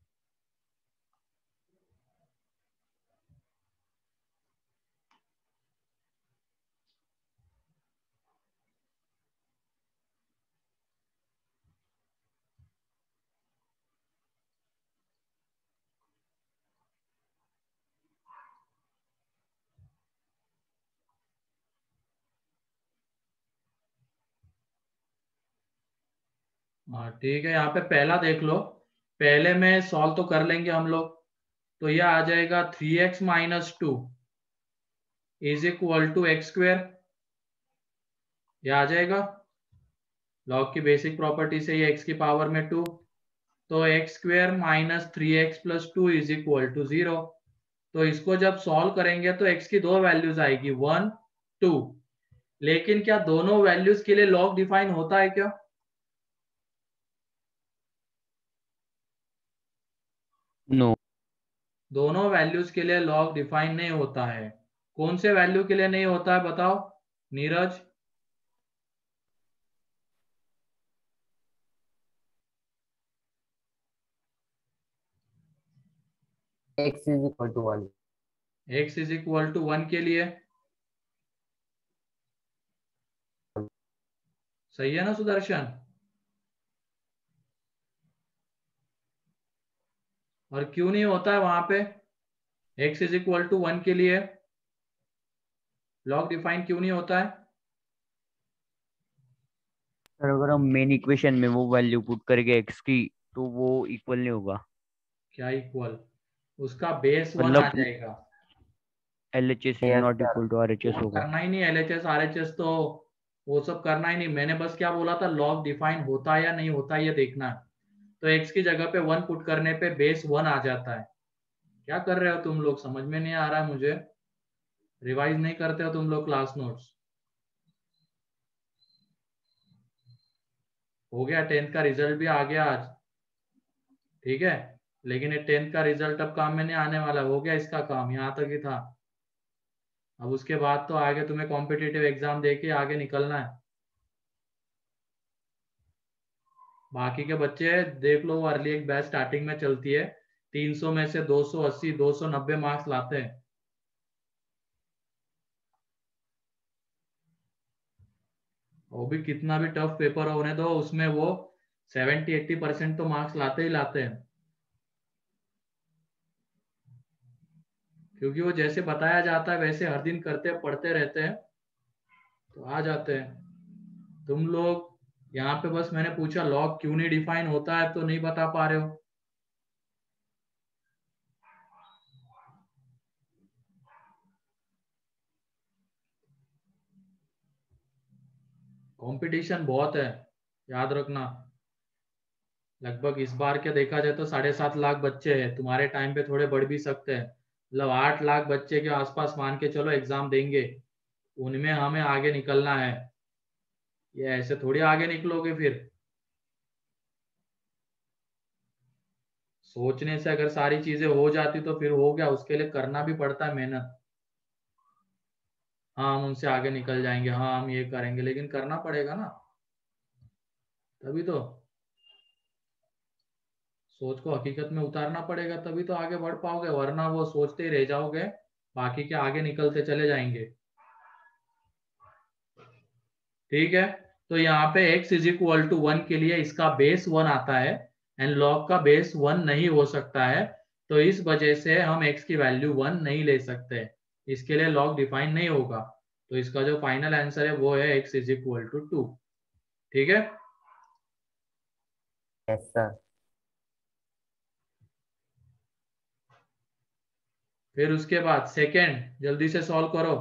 हाँ ठीक है, यहाँ पे पहला देख लो, पहले में सॉल्व तो कर लेंगे हम लोग। तो यह आ जाएगा 3x minus 2 is equal to X square. यह आ जाएगा, लॉग की बेसिक प्रॉपर्टी से ये x की पावर में 2, तो X square minus 3x plus 2 is equal to 0। तो इसको जब सॉल्व करेंगे तो x की दो वैल्यूज आएगी 1 2। लेकिन क्या दोनों वैल्यूज के लिए लॉग डिफाइन होता है क्या? No. दोनों वैल्यूज के लिए लॉग डिफाइन नहीं होता है। कौन से वैल्यू के लिए नहीं होता है बताओ Neeraj? x is equal to 1. x is equal to 1 के लिए। सही है ना सुदर्शन? और क्यों नहीं होता है वहां पे x इज इक्वल टू 1 के लिए लॉग डिफाइन क्यों नहीं होता है? सर अगर हम मेन इक्वेशन में वो वैल्यू पुट करेंगे एक्स की तो वो इक्वल नहीं होगा। क्या इक्वल? उसका बेस 1 आ मतलब जाएगा। LHS is Yes, not sir. Equal to RHS वो होगा। करना ही नहीं, LHS RHS तो वो सब करना ही नहीं। मैंने बस क्या बोला था, लॉग डिफाइन होता है या नहीं होता है ये देखना है। तो x की जगह पे 1 पुट करने पे बेस 1 आ जाता है। क्या कर रहे हो तुम लोग? समझ में नहीं आ रहा है मुझे। रिवाइज नहीं करते हो तुम लोग क्लास नोट्स? हो गया 10th का रिजल्ट भी आ गया आज, ठीक है। लेकिन ये 10th का रिजल्ट अब काम में नहीं आने वाला, हो गया इसका काम, यहाँ तक ही था। अब उसके बाद तो आगे तुम्हें कॉम्पिटिटिव एग्जाम देके आगे निकलना है। बाकी के बच्चे देख लो, अर्ली एक बैच स्टार्टिंग में चलती है, 300 में से 280 290 मार्क्स लाते हैं। वो भी कितना भी टफ पेपर होने दो, उसमें वो 70-80% तो मार्क्स लाते ही लाते हैं, क्योंकि वो जैसे बताया जाता है वैसे हर दिन करते पढ़ते रहते हैं, तो आ जाते हैं। तुम लोग यहाँ पे बस मैंने पूछा लॉग क्यों नहीं डिफाइन होता है, तो नहीं बता पा रहे हो। कंपटीशन बहुत है, याद रखना। लगभग इस बार क्या देखा जाए तो 7.5 लाख बच्चे हैं, तुम्हारे टाइम पे थोड़े बढ़ भी सकते हैं। मतलब 8 लाख बच्चे के आसपास मान के चलो एग्जाम देंगे, उनमें हमें आगे निकलना है। ये ऐसे थोड़ी आगे निकलोगे फिर। सोचने से अगर सारी चीजें हो जाती तो फिर हो गया, उसके लिए करना भी पड़ता है मेहनत। हाँ हम उनसे आगे निकल जाएंगे, हाँ हम ये करेंगे, लेकिन करना पड़ेगा ना, तभी तो। सोच को हकीकत में उतारना पड़ेगा, तभी तो आगे बढ़ पाओगे, वरना वो सोचते ही रह जाओगे, बाकी के आगे निकलते चले जाएंगे। ठीक है, तो यहाँ पे x इज इक्वल टू 1 के लिए इसका बेस 1 आता है, एंड log का बेस 1 नहीं हो सकता है, तो इस वजह से हम x की वैल्यू 1 नहीं ले सकते, इसके लिए log डिफाइन नहीं होगा। तो इसका जो फाइनल आंसर है वो है x इज इक्वल टू 2। ठीक है, Yes, sir. फिर उसके बाद सेकेंड जल्दी से सॉल्व करो।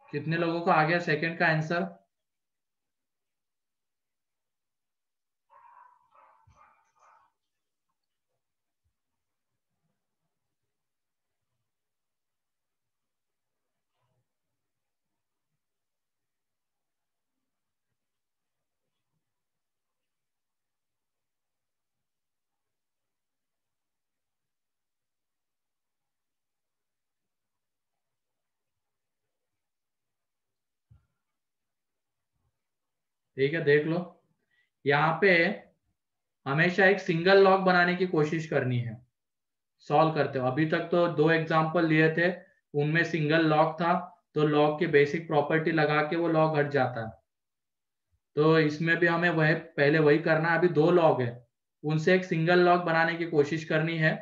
कितने लोगों को आ गया सेकेंड का आंसर? ठीक है, देख लो, यहाँ पे हमेशा एक सिंगल लॉग बनाने की कोशिश करनी है सॉल्व करते हो। अभी तक तो 2 एग्जांपल लिए थे, उनमें सिंगल लॉग था, तो लॉग की बेसिक प्रॉपर्टी लगा के वो लॉग हट जाता है। तो इसमें भी हमें वह पहले वही करना है। अभी 2 लॉग है, उनसे एक सिंगल लॉग बनाने की कोशिश करनी है,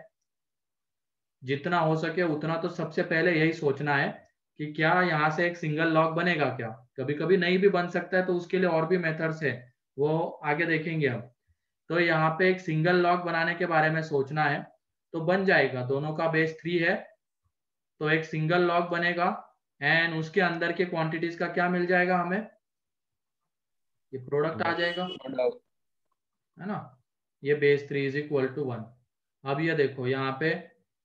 जितना हो सके उतना। तो सबसे पहले यही सोचना है कि क्या यहाँ से एक सिंगल लॉग बनेगा क्या। कभी कभी नहीं भी बन सकता है, तो उसके लिए और भी मेथड्स है, वो आगे देखेंगे हम। तो यहाँ पे एक सिंगल लॉग बनाने के बारे में सोचना है, तो बन जाएगा। दोनों का बेस 3 है, तो एक सिंगल लॉग बनेगा एंड उसके अंदर के क्वांटिटीज का क्या मिल जाएगा हमें, ये प्रोडक्ट आ जाएगा, है ना। ये बेस 3 इज इक्वल टू 1। अब ये देखो यहाँ पे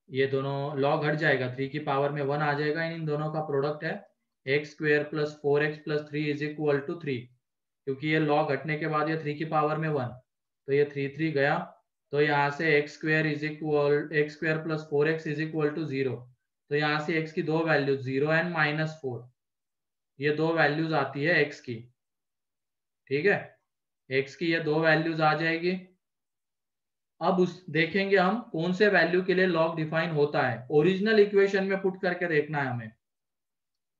ये दोनों लॉग हट जाएगा, 3 की पावर में 1 आ जाएगा, इन दोनों का प्रोडक्ट है X square plus 4x plus 3 is equal to 3। क्योंकि ये लॉग हटने के बाद ये 3 की पावर में 1, तो ये 3 गया, तो यहाँ से X square plus 4x is equal to 0। तो यहाँ से x की दो वैल्यूज 0 एंड -4, ये दो वैल्यूज आती है x की, ठीक है। x की ये दो वैल्यूज आ जाएगी। अब उस देखेंगे हम कौन से वैल्यू के लिए लॉग डिफाइन होता है, ओरिजिनल इक्वेशन में पुट करके देखना है हमें।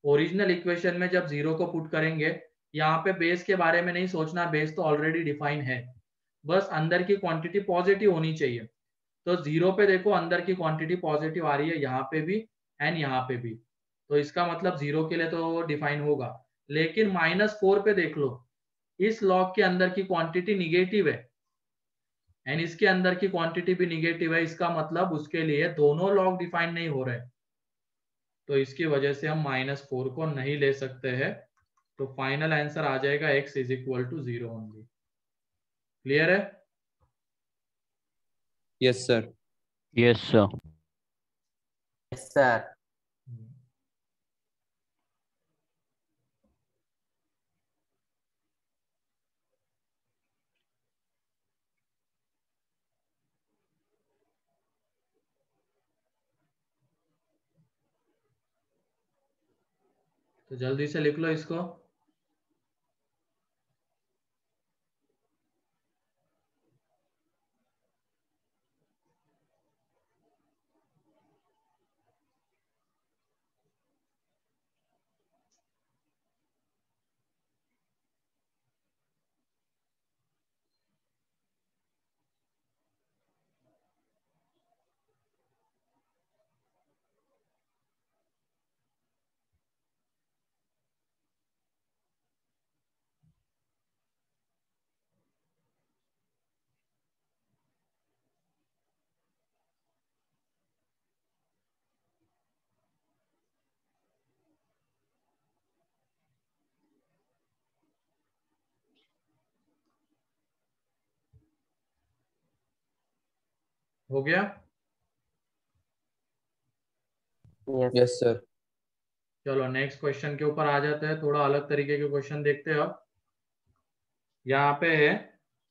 ओरिजिनल इक्वेशन में जब 0 को पुट करेंगे, यहाँ पे बेस के बारे में नहीं सोचना, बेस तो ऑलरेडी डिफाइन है, बस अंदर की क्वांटिटी पॉजिटिव होनी चाहिए। तो 0 पे देखो अंदर की क्वांटिटी पॉजिटिव आ रही है, यहाँ पे भी एंड यहाँ पे भी, तो इसका मतलब 0 के लिए तो डिफाइन होगा। लेकिन -4 पे देख लो, इस लॉग के अंदर की क्वांटिटी निगेटिव है एंड इसके अंदर की क्वांटिटी भी निगेटिव है, इसका मतलब उसके लिए दोनों लॉग डिफाइन नहीं हो रहे, तो इसकी वजह से हम -4 को नहीं ले सकते हैं। तो फाइनल आंसर आ जाएगा x is equal to 0 only. Clear है? Yes sir. Yes sir. Yes sir. तो जल्दी से लिख लो इसको। हो गया? Yes yes sir. चलो नेक्स्ट क्वेश्चन के ऊपर आ जाते हैं, थोड़ा अलग तरीके के क्वेश्चन देखते हैं। अब यहाँ पे है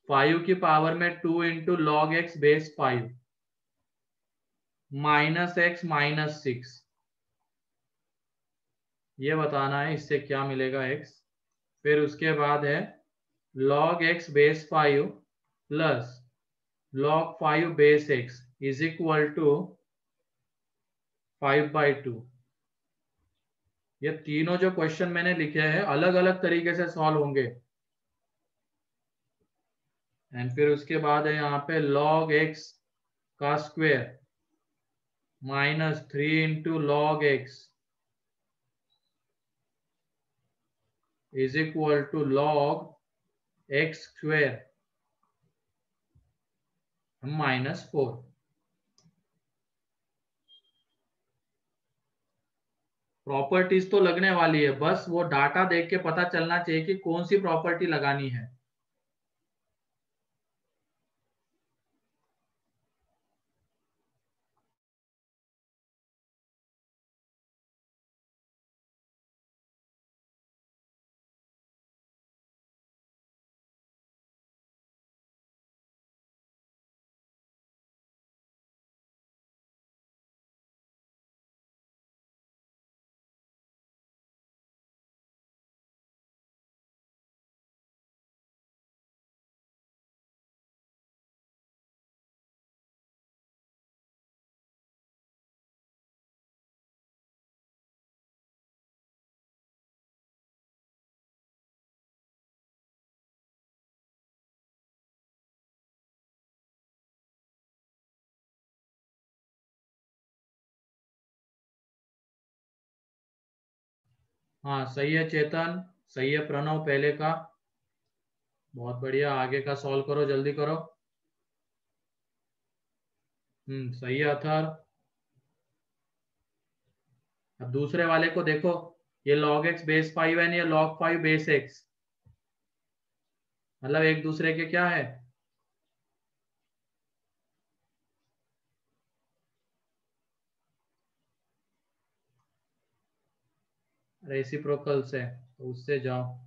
5 की पावर में 2 into log x base 5 -x -6, ये बताना है इससे क्या मिलेगा x। फिर उसके बाद है log x base 5 plus log 5 base x is equal to 5/2। ये तीनों जो क्वेश्चन मैंने लिखे हैं अलग अलग तरीके से सॉल्व होंगे। एंड फिर उसके बाद है यहाँ पे log x का square -3 into log x is equal to log x square -4। Properties तो लगने वाली है, बस वो डाटा देख के पता चलना चाहिए कि कौन सी प्रॉपर्टी लगानी है। हाँ सही है चेतन, सही है प्रणव, पहले का बहुत बढ़िया। आगे का सॉल्व करो, जल्दी करो। सही है अथर। अब दूसरे वाले को देखो, ये log x बेस 5 है, ये log 5 बेस x, मतलब एक दूसरे के क्या है, रेसिप्रोकल से, तो उससे जाओ।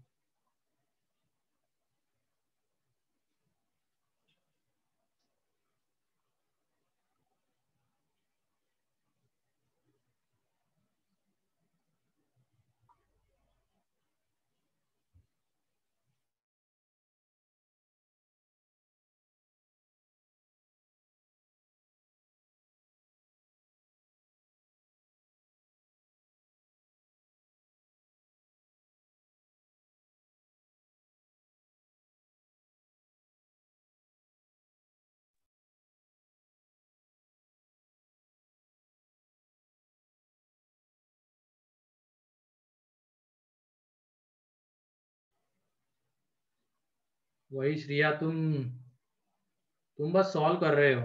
वही श्रिया, तुम बस सॉल्व कर रहे हो,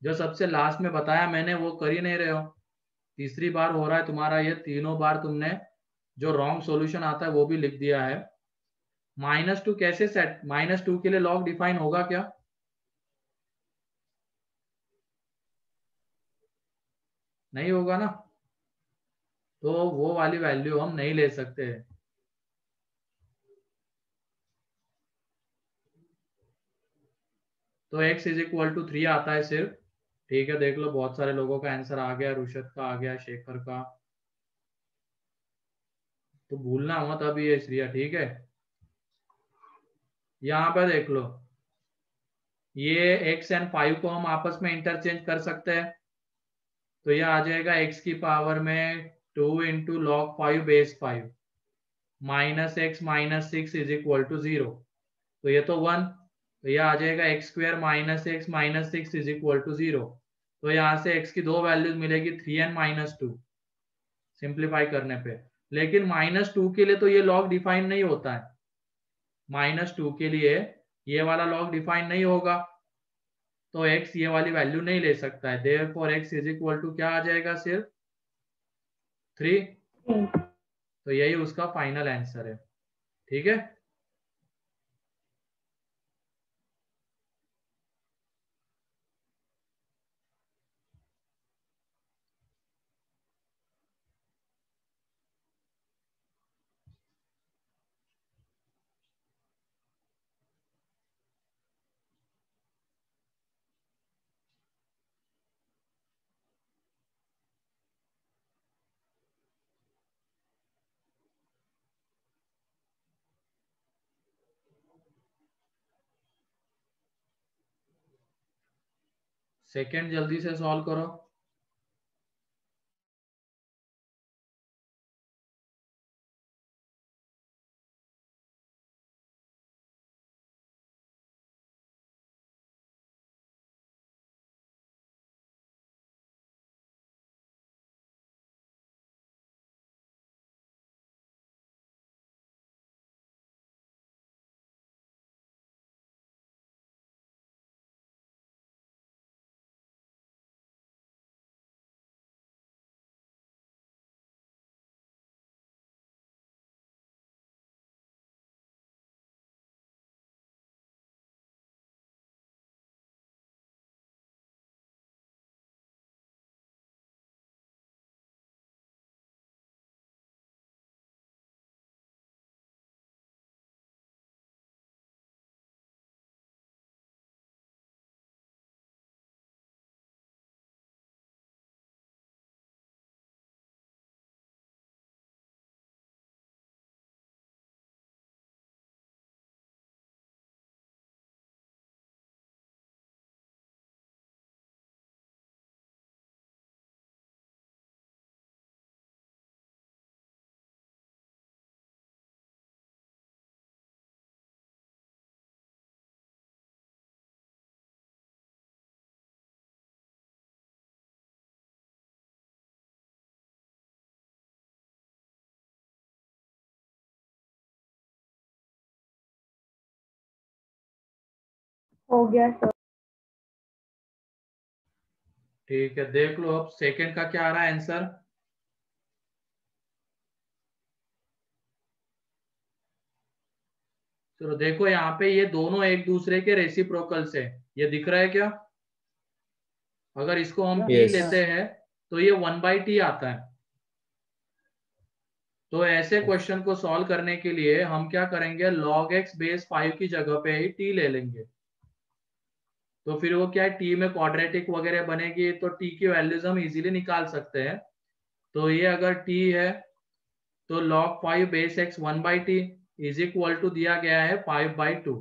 जो सबसे लास्ट में बताया मैंने वो कर ही नहीं रहे हो। तीसरी बार हो रहा है तुम्हारा ये, तीनों बार तुमने जो रॉन्ग सॉल्यूशन आता है वो भी लिख दिया है। -2 कैसे सेट, -2 के लिए लॉग डिफाइन होगा क्या? नहीं होगा ना, तो वो वाली वैल्यू हम नहीं ले सकते। तो x इज इक्वल टू 3 आता है सिर्फ। ठीक है, देख लो बहुत सारे लोगों का आंसर आ गया, रुशद का आ गया, शेखर का, तो भूलना मत अभी ये श्रिया, ठीक है। यहाँ पर देख लो, ये x एंड 5 को हम आपस में इंटरचेंज कर सकते हैं, तो ये आ जाएगा x की पावर में 2 into log 5 base 5 -x -6 is equal to 0, तो ये तो 1, तो ये आ जाएगा x square -x -6 is equal to 0। तो यहाँ से x की दो वैल्यूज मिलेगी, 3 एंड -2 सिंप्लीफाई करने पे। लेकिन -2 के लिए तो ये लॉग डिफाइन नहीं होता है, -2 के लिए ये वाला लॉग डिफाइन नहीं होगा, तो x ये वाली वैल्यू नहीं ले सकता है। Therefore x is equal to क्या आ जाएगा, सिर्फ 3। तो यही उसका फाइनल आंसर है, ठीक है। सेकंड जल्दी से सॉल्व करो। हो गया सर। ठीक है, देख लो अब सेकंड का क्या आ रहा है आंसर। तो देखो यहाँ पे ये दोनों एक दूसरे के रेसिप्रोकल्स है, ये दिख रहा है क्या? अगर इसको हम t Yes. लेते हैं तो ये 1/t आता है। तो ऐसे क्वेश्चन को सॉल्व करने के लिए हम क्या करेंगे, log x बेस 5 की जगह पे ही t ले लेंगे। तो फिर वो क्या है, t में क्वाड्रेटिक वगैरह बनेगी तो t की वैल्यूज हम इजीली निकाल सकते हैं। तो ये अगर t है तो log 5 base x 1/t is equal to दिया गया है 5/2।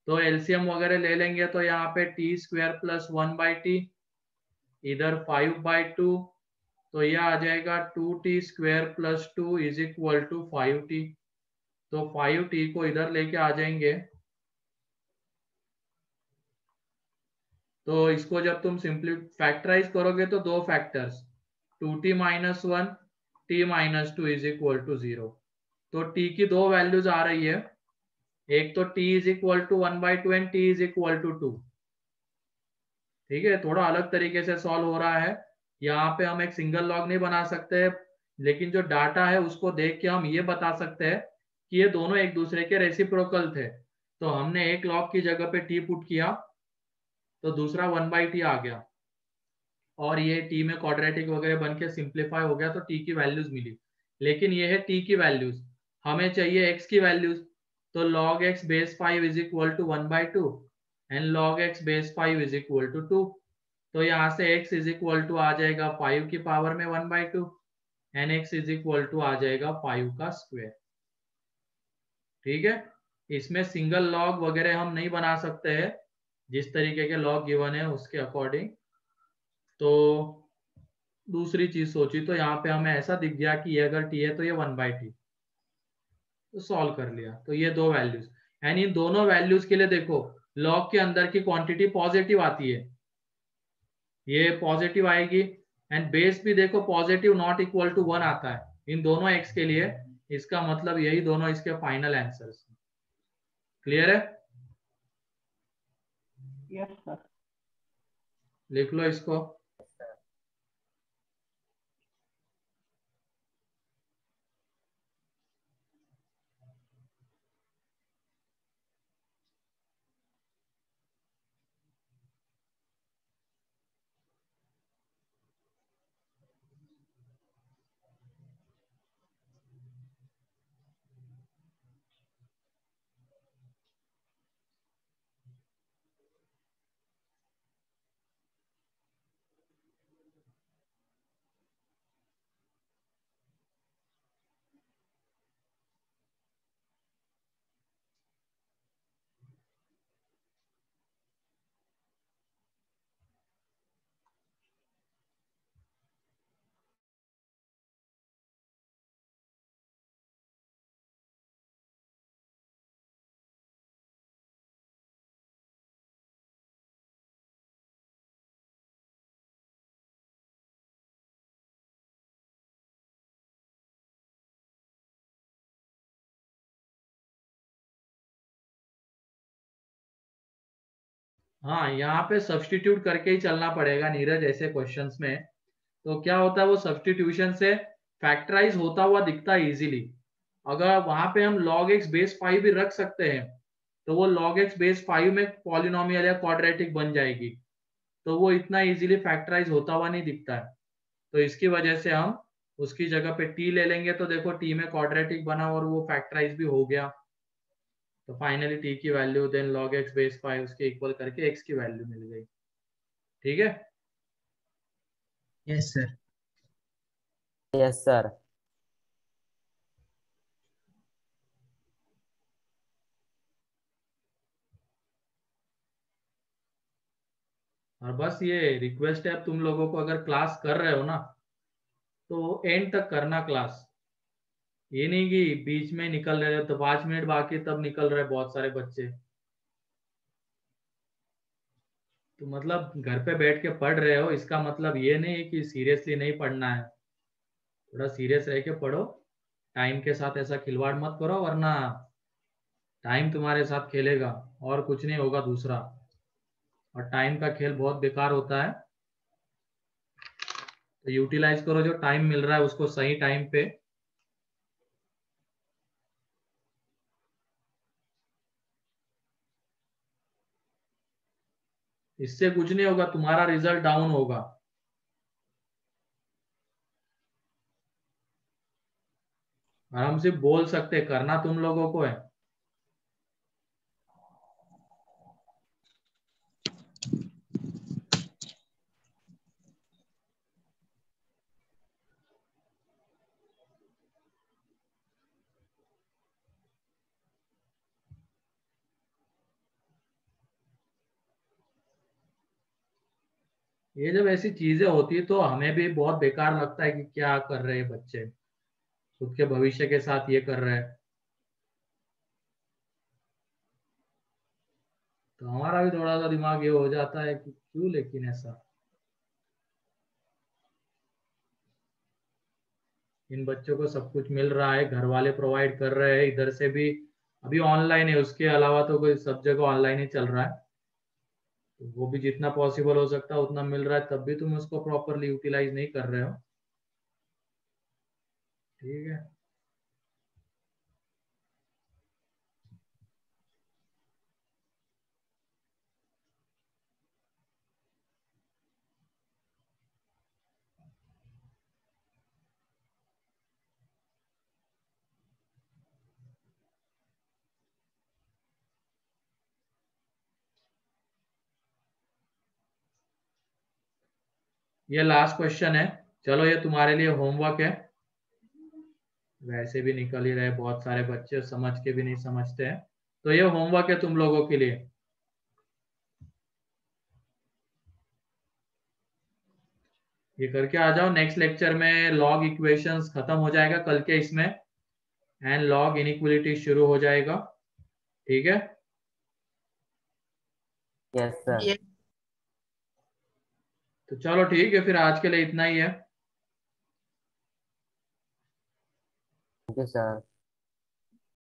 तो एलसीएम वगैरह ले लेंगे तो यहाँ पे t स्क्वायर प्लस 1/t, इधर 5/2, तो यह आ जाएगा 2t square plus 2 is equal to 5t। तो 5t को इधर लेके आ जाएंगे। तो इसको जब तुम सिंपली फैक्टराइज करोगे तो दो factors 2t minus 1 t minus 2 is equal to 0। तो t की दो वैल्यूज आ रही है, एक तो t is equal to 1/2 and t is equal to 2। ठीक है, थोड़ा अलग तरीके से सॉल्व हो रहा है। यहाँ पे हम एक सिंगल लॉग नहीं बना सकते, लेकिन जो डाटा है उसको देख के हम ये बता सकते हैं कि ये दोनों एक दूसरे के रेसिप्रोकल थे। तो हमने एक लॉग की जगह पे t पुट किया तो दूसरा 1/t आ गया, और ये t में क्वाड्रेटिक वगैरह बन के सिंप्लीफाई हो गया तो t की वैल्यूज मिली। लेकिन ये है t की वैल्यूज, हमें चाहिए x की वैल्यूज। तो log x base 5 is equal to 1/2 and log x base 5 is equal to 2। तो यहाँ से x इज इक्वल टू आ जाएगा 5 की पावर में 1/2 and x is equal to आ जाएगा 5 का स्क्वायर। ठीक है, इसमें सिंगल लॉग वगैरह हम नहीं बना सकते हैं, जिस तरीके के लॉग गिवन है उसके अकॉर्डिंग। तो दूसरी चीज सोची तो यहाँ पे हमें ऐसा दिख गया कि ये अगर t है तो ये 1/t, तो सॉल्व कर लिया। तो ये दो वैल्यूज, एंड इन दोनों वैल्यूज के लिए देखो लॉग के अंदर की क्वांटिटी पॉजिटिव आती है, ये पॉजिटिव आएगी, एंड बेस भी देखो पॉजिटिव नॉट इक्वल टू 1 आता है इन दोनों x के लिए। इसका मतलब यही दोनों इसके फाइनल आंसर्स। क्लियर है? Yes sir. लिख लो इसको। हाँ, यहाँ पे सब्स्टिट्यूट करके ही चलना पड़ेगा नीरज ऐसे क्वेश्चंस में। तो क्या होता है, वो सब्स्टिट्यूशन से फैक्टराइज होता हुआ दिखता है इजीली। अगर वहां पे हम log x बेस 5 भी रख सकते हैं तो वो log x बेस 5 में पॉलिनोमियल या क्वाड्रेटिक बन जाएगी, तो वो इतना इजीली फैक्टराइज होता हुआ नहीं दिखता है। तो इसकी वजह से हम उसकी जगह पे t ले लेंगे, तो देखो t में क्वाड्रेटिक बना और वो फैक्टराइज भी हो गया। तो फाइनली t की value then log x base 5 उसके इक्वल करके x की वैल्यू मिल गई। ठीक है? Yes sir. Yes sir. और बस ये रिक्वेस्ट है, अब तुम लोगों को अगर क्लास कर रहे हो ना तो एंड तक करना क्लास। ये नहीं कि बीच में निकल रहे हो, तो 5 मिनट बाकी तब निकल रहे बहुत सारे बच्चे। तो मतलब घर पे बैठ के पढ़ रहे हो, इसका मतलब ये नहीं है कि सीरियसली नहीं पढ़ना है। थोड़ा सीरियस रह के पढ़ो, टाइम के साथ ऐसा खिलवाड़ मत करो, वरना टाइम तुम्हारे साथ खेलेगा और कुछ नहीं होगा दूसरा। और टाइम का खेल बहुत बेकार होता है। तो यूटिलाइज करो जो टाइम मिल रहा है उसको सही टाइम पे। इससे कुछ नहीं होगा, तुम्हारा रिजल्ट डाउन होगा। और हम सिर्फ बोल सकते, करना तुम लोगों को है। ये जब ऐसी चीजें होती है तो हमें भी बहुत बेकार लगता है कि क्या कर रहे हैं बच्चे, खुद के भविष्य के साथ ये कर रहे हैं। तो हमारा भी थोड़ा सा दिमाग ये हो जाता है कि क्यों, लेकिन ऐसा इन बच्चों को सब कुछ मिल रहा है, घर वाले प्रोवाइड कर रहे हैं, इधर से भी अभी ऑनलाइन है, उसके अलावा तो कोई सब जगह ऑनलाइन ही चल रहा है। तो वो भी जितना पॉसिबल हो सकता है उतना मिल रहा है, तब भी तुम उसको प्रॉपरली यूटिलाइज नहीं कर रहे हो। ठीक है, ये लास्ट क्वेश्चन है। चलो ये तुम्हारे लिए होमवर्क है, वैसे भी निकल ही रहे बहुत सारे बच्चे समझ के भी नहीं समझते हैं, तो ये होमवर्क है तुम लोगों के लिए। ये करके आ जाओ, नेक्स्ट लेक्चर में लॉग इक्वेशंस खत्म हो जाएगा कल के इसमें, एंड लॉग इनइक्वलिटी शुरू हो जाएगा। ठीक है, यस सर। तो चलो ठीक है, फिर आज के लिए इतना ही है। Thank you sir.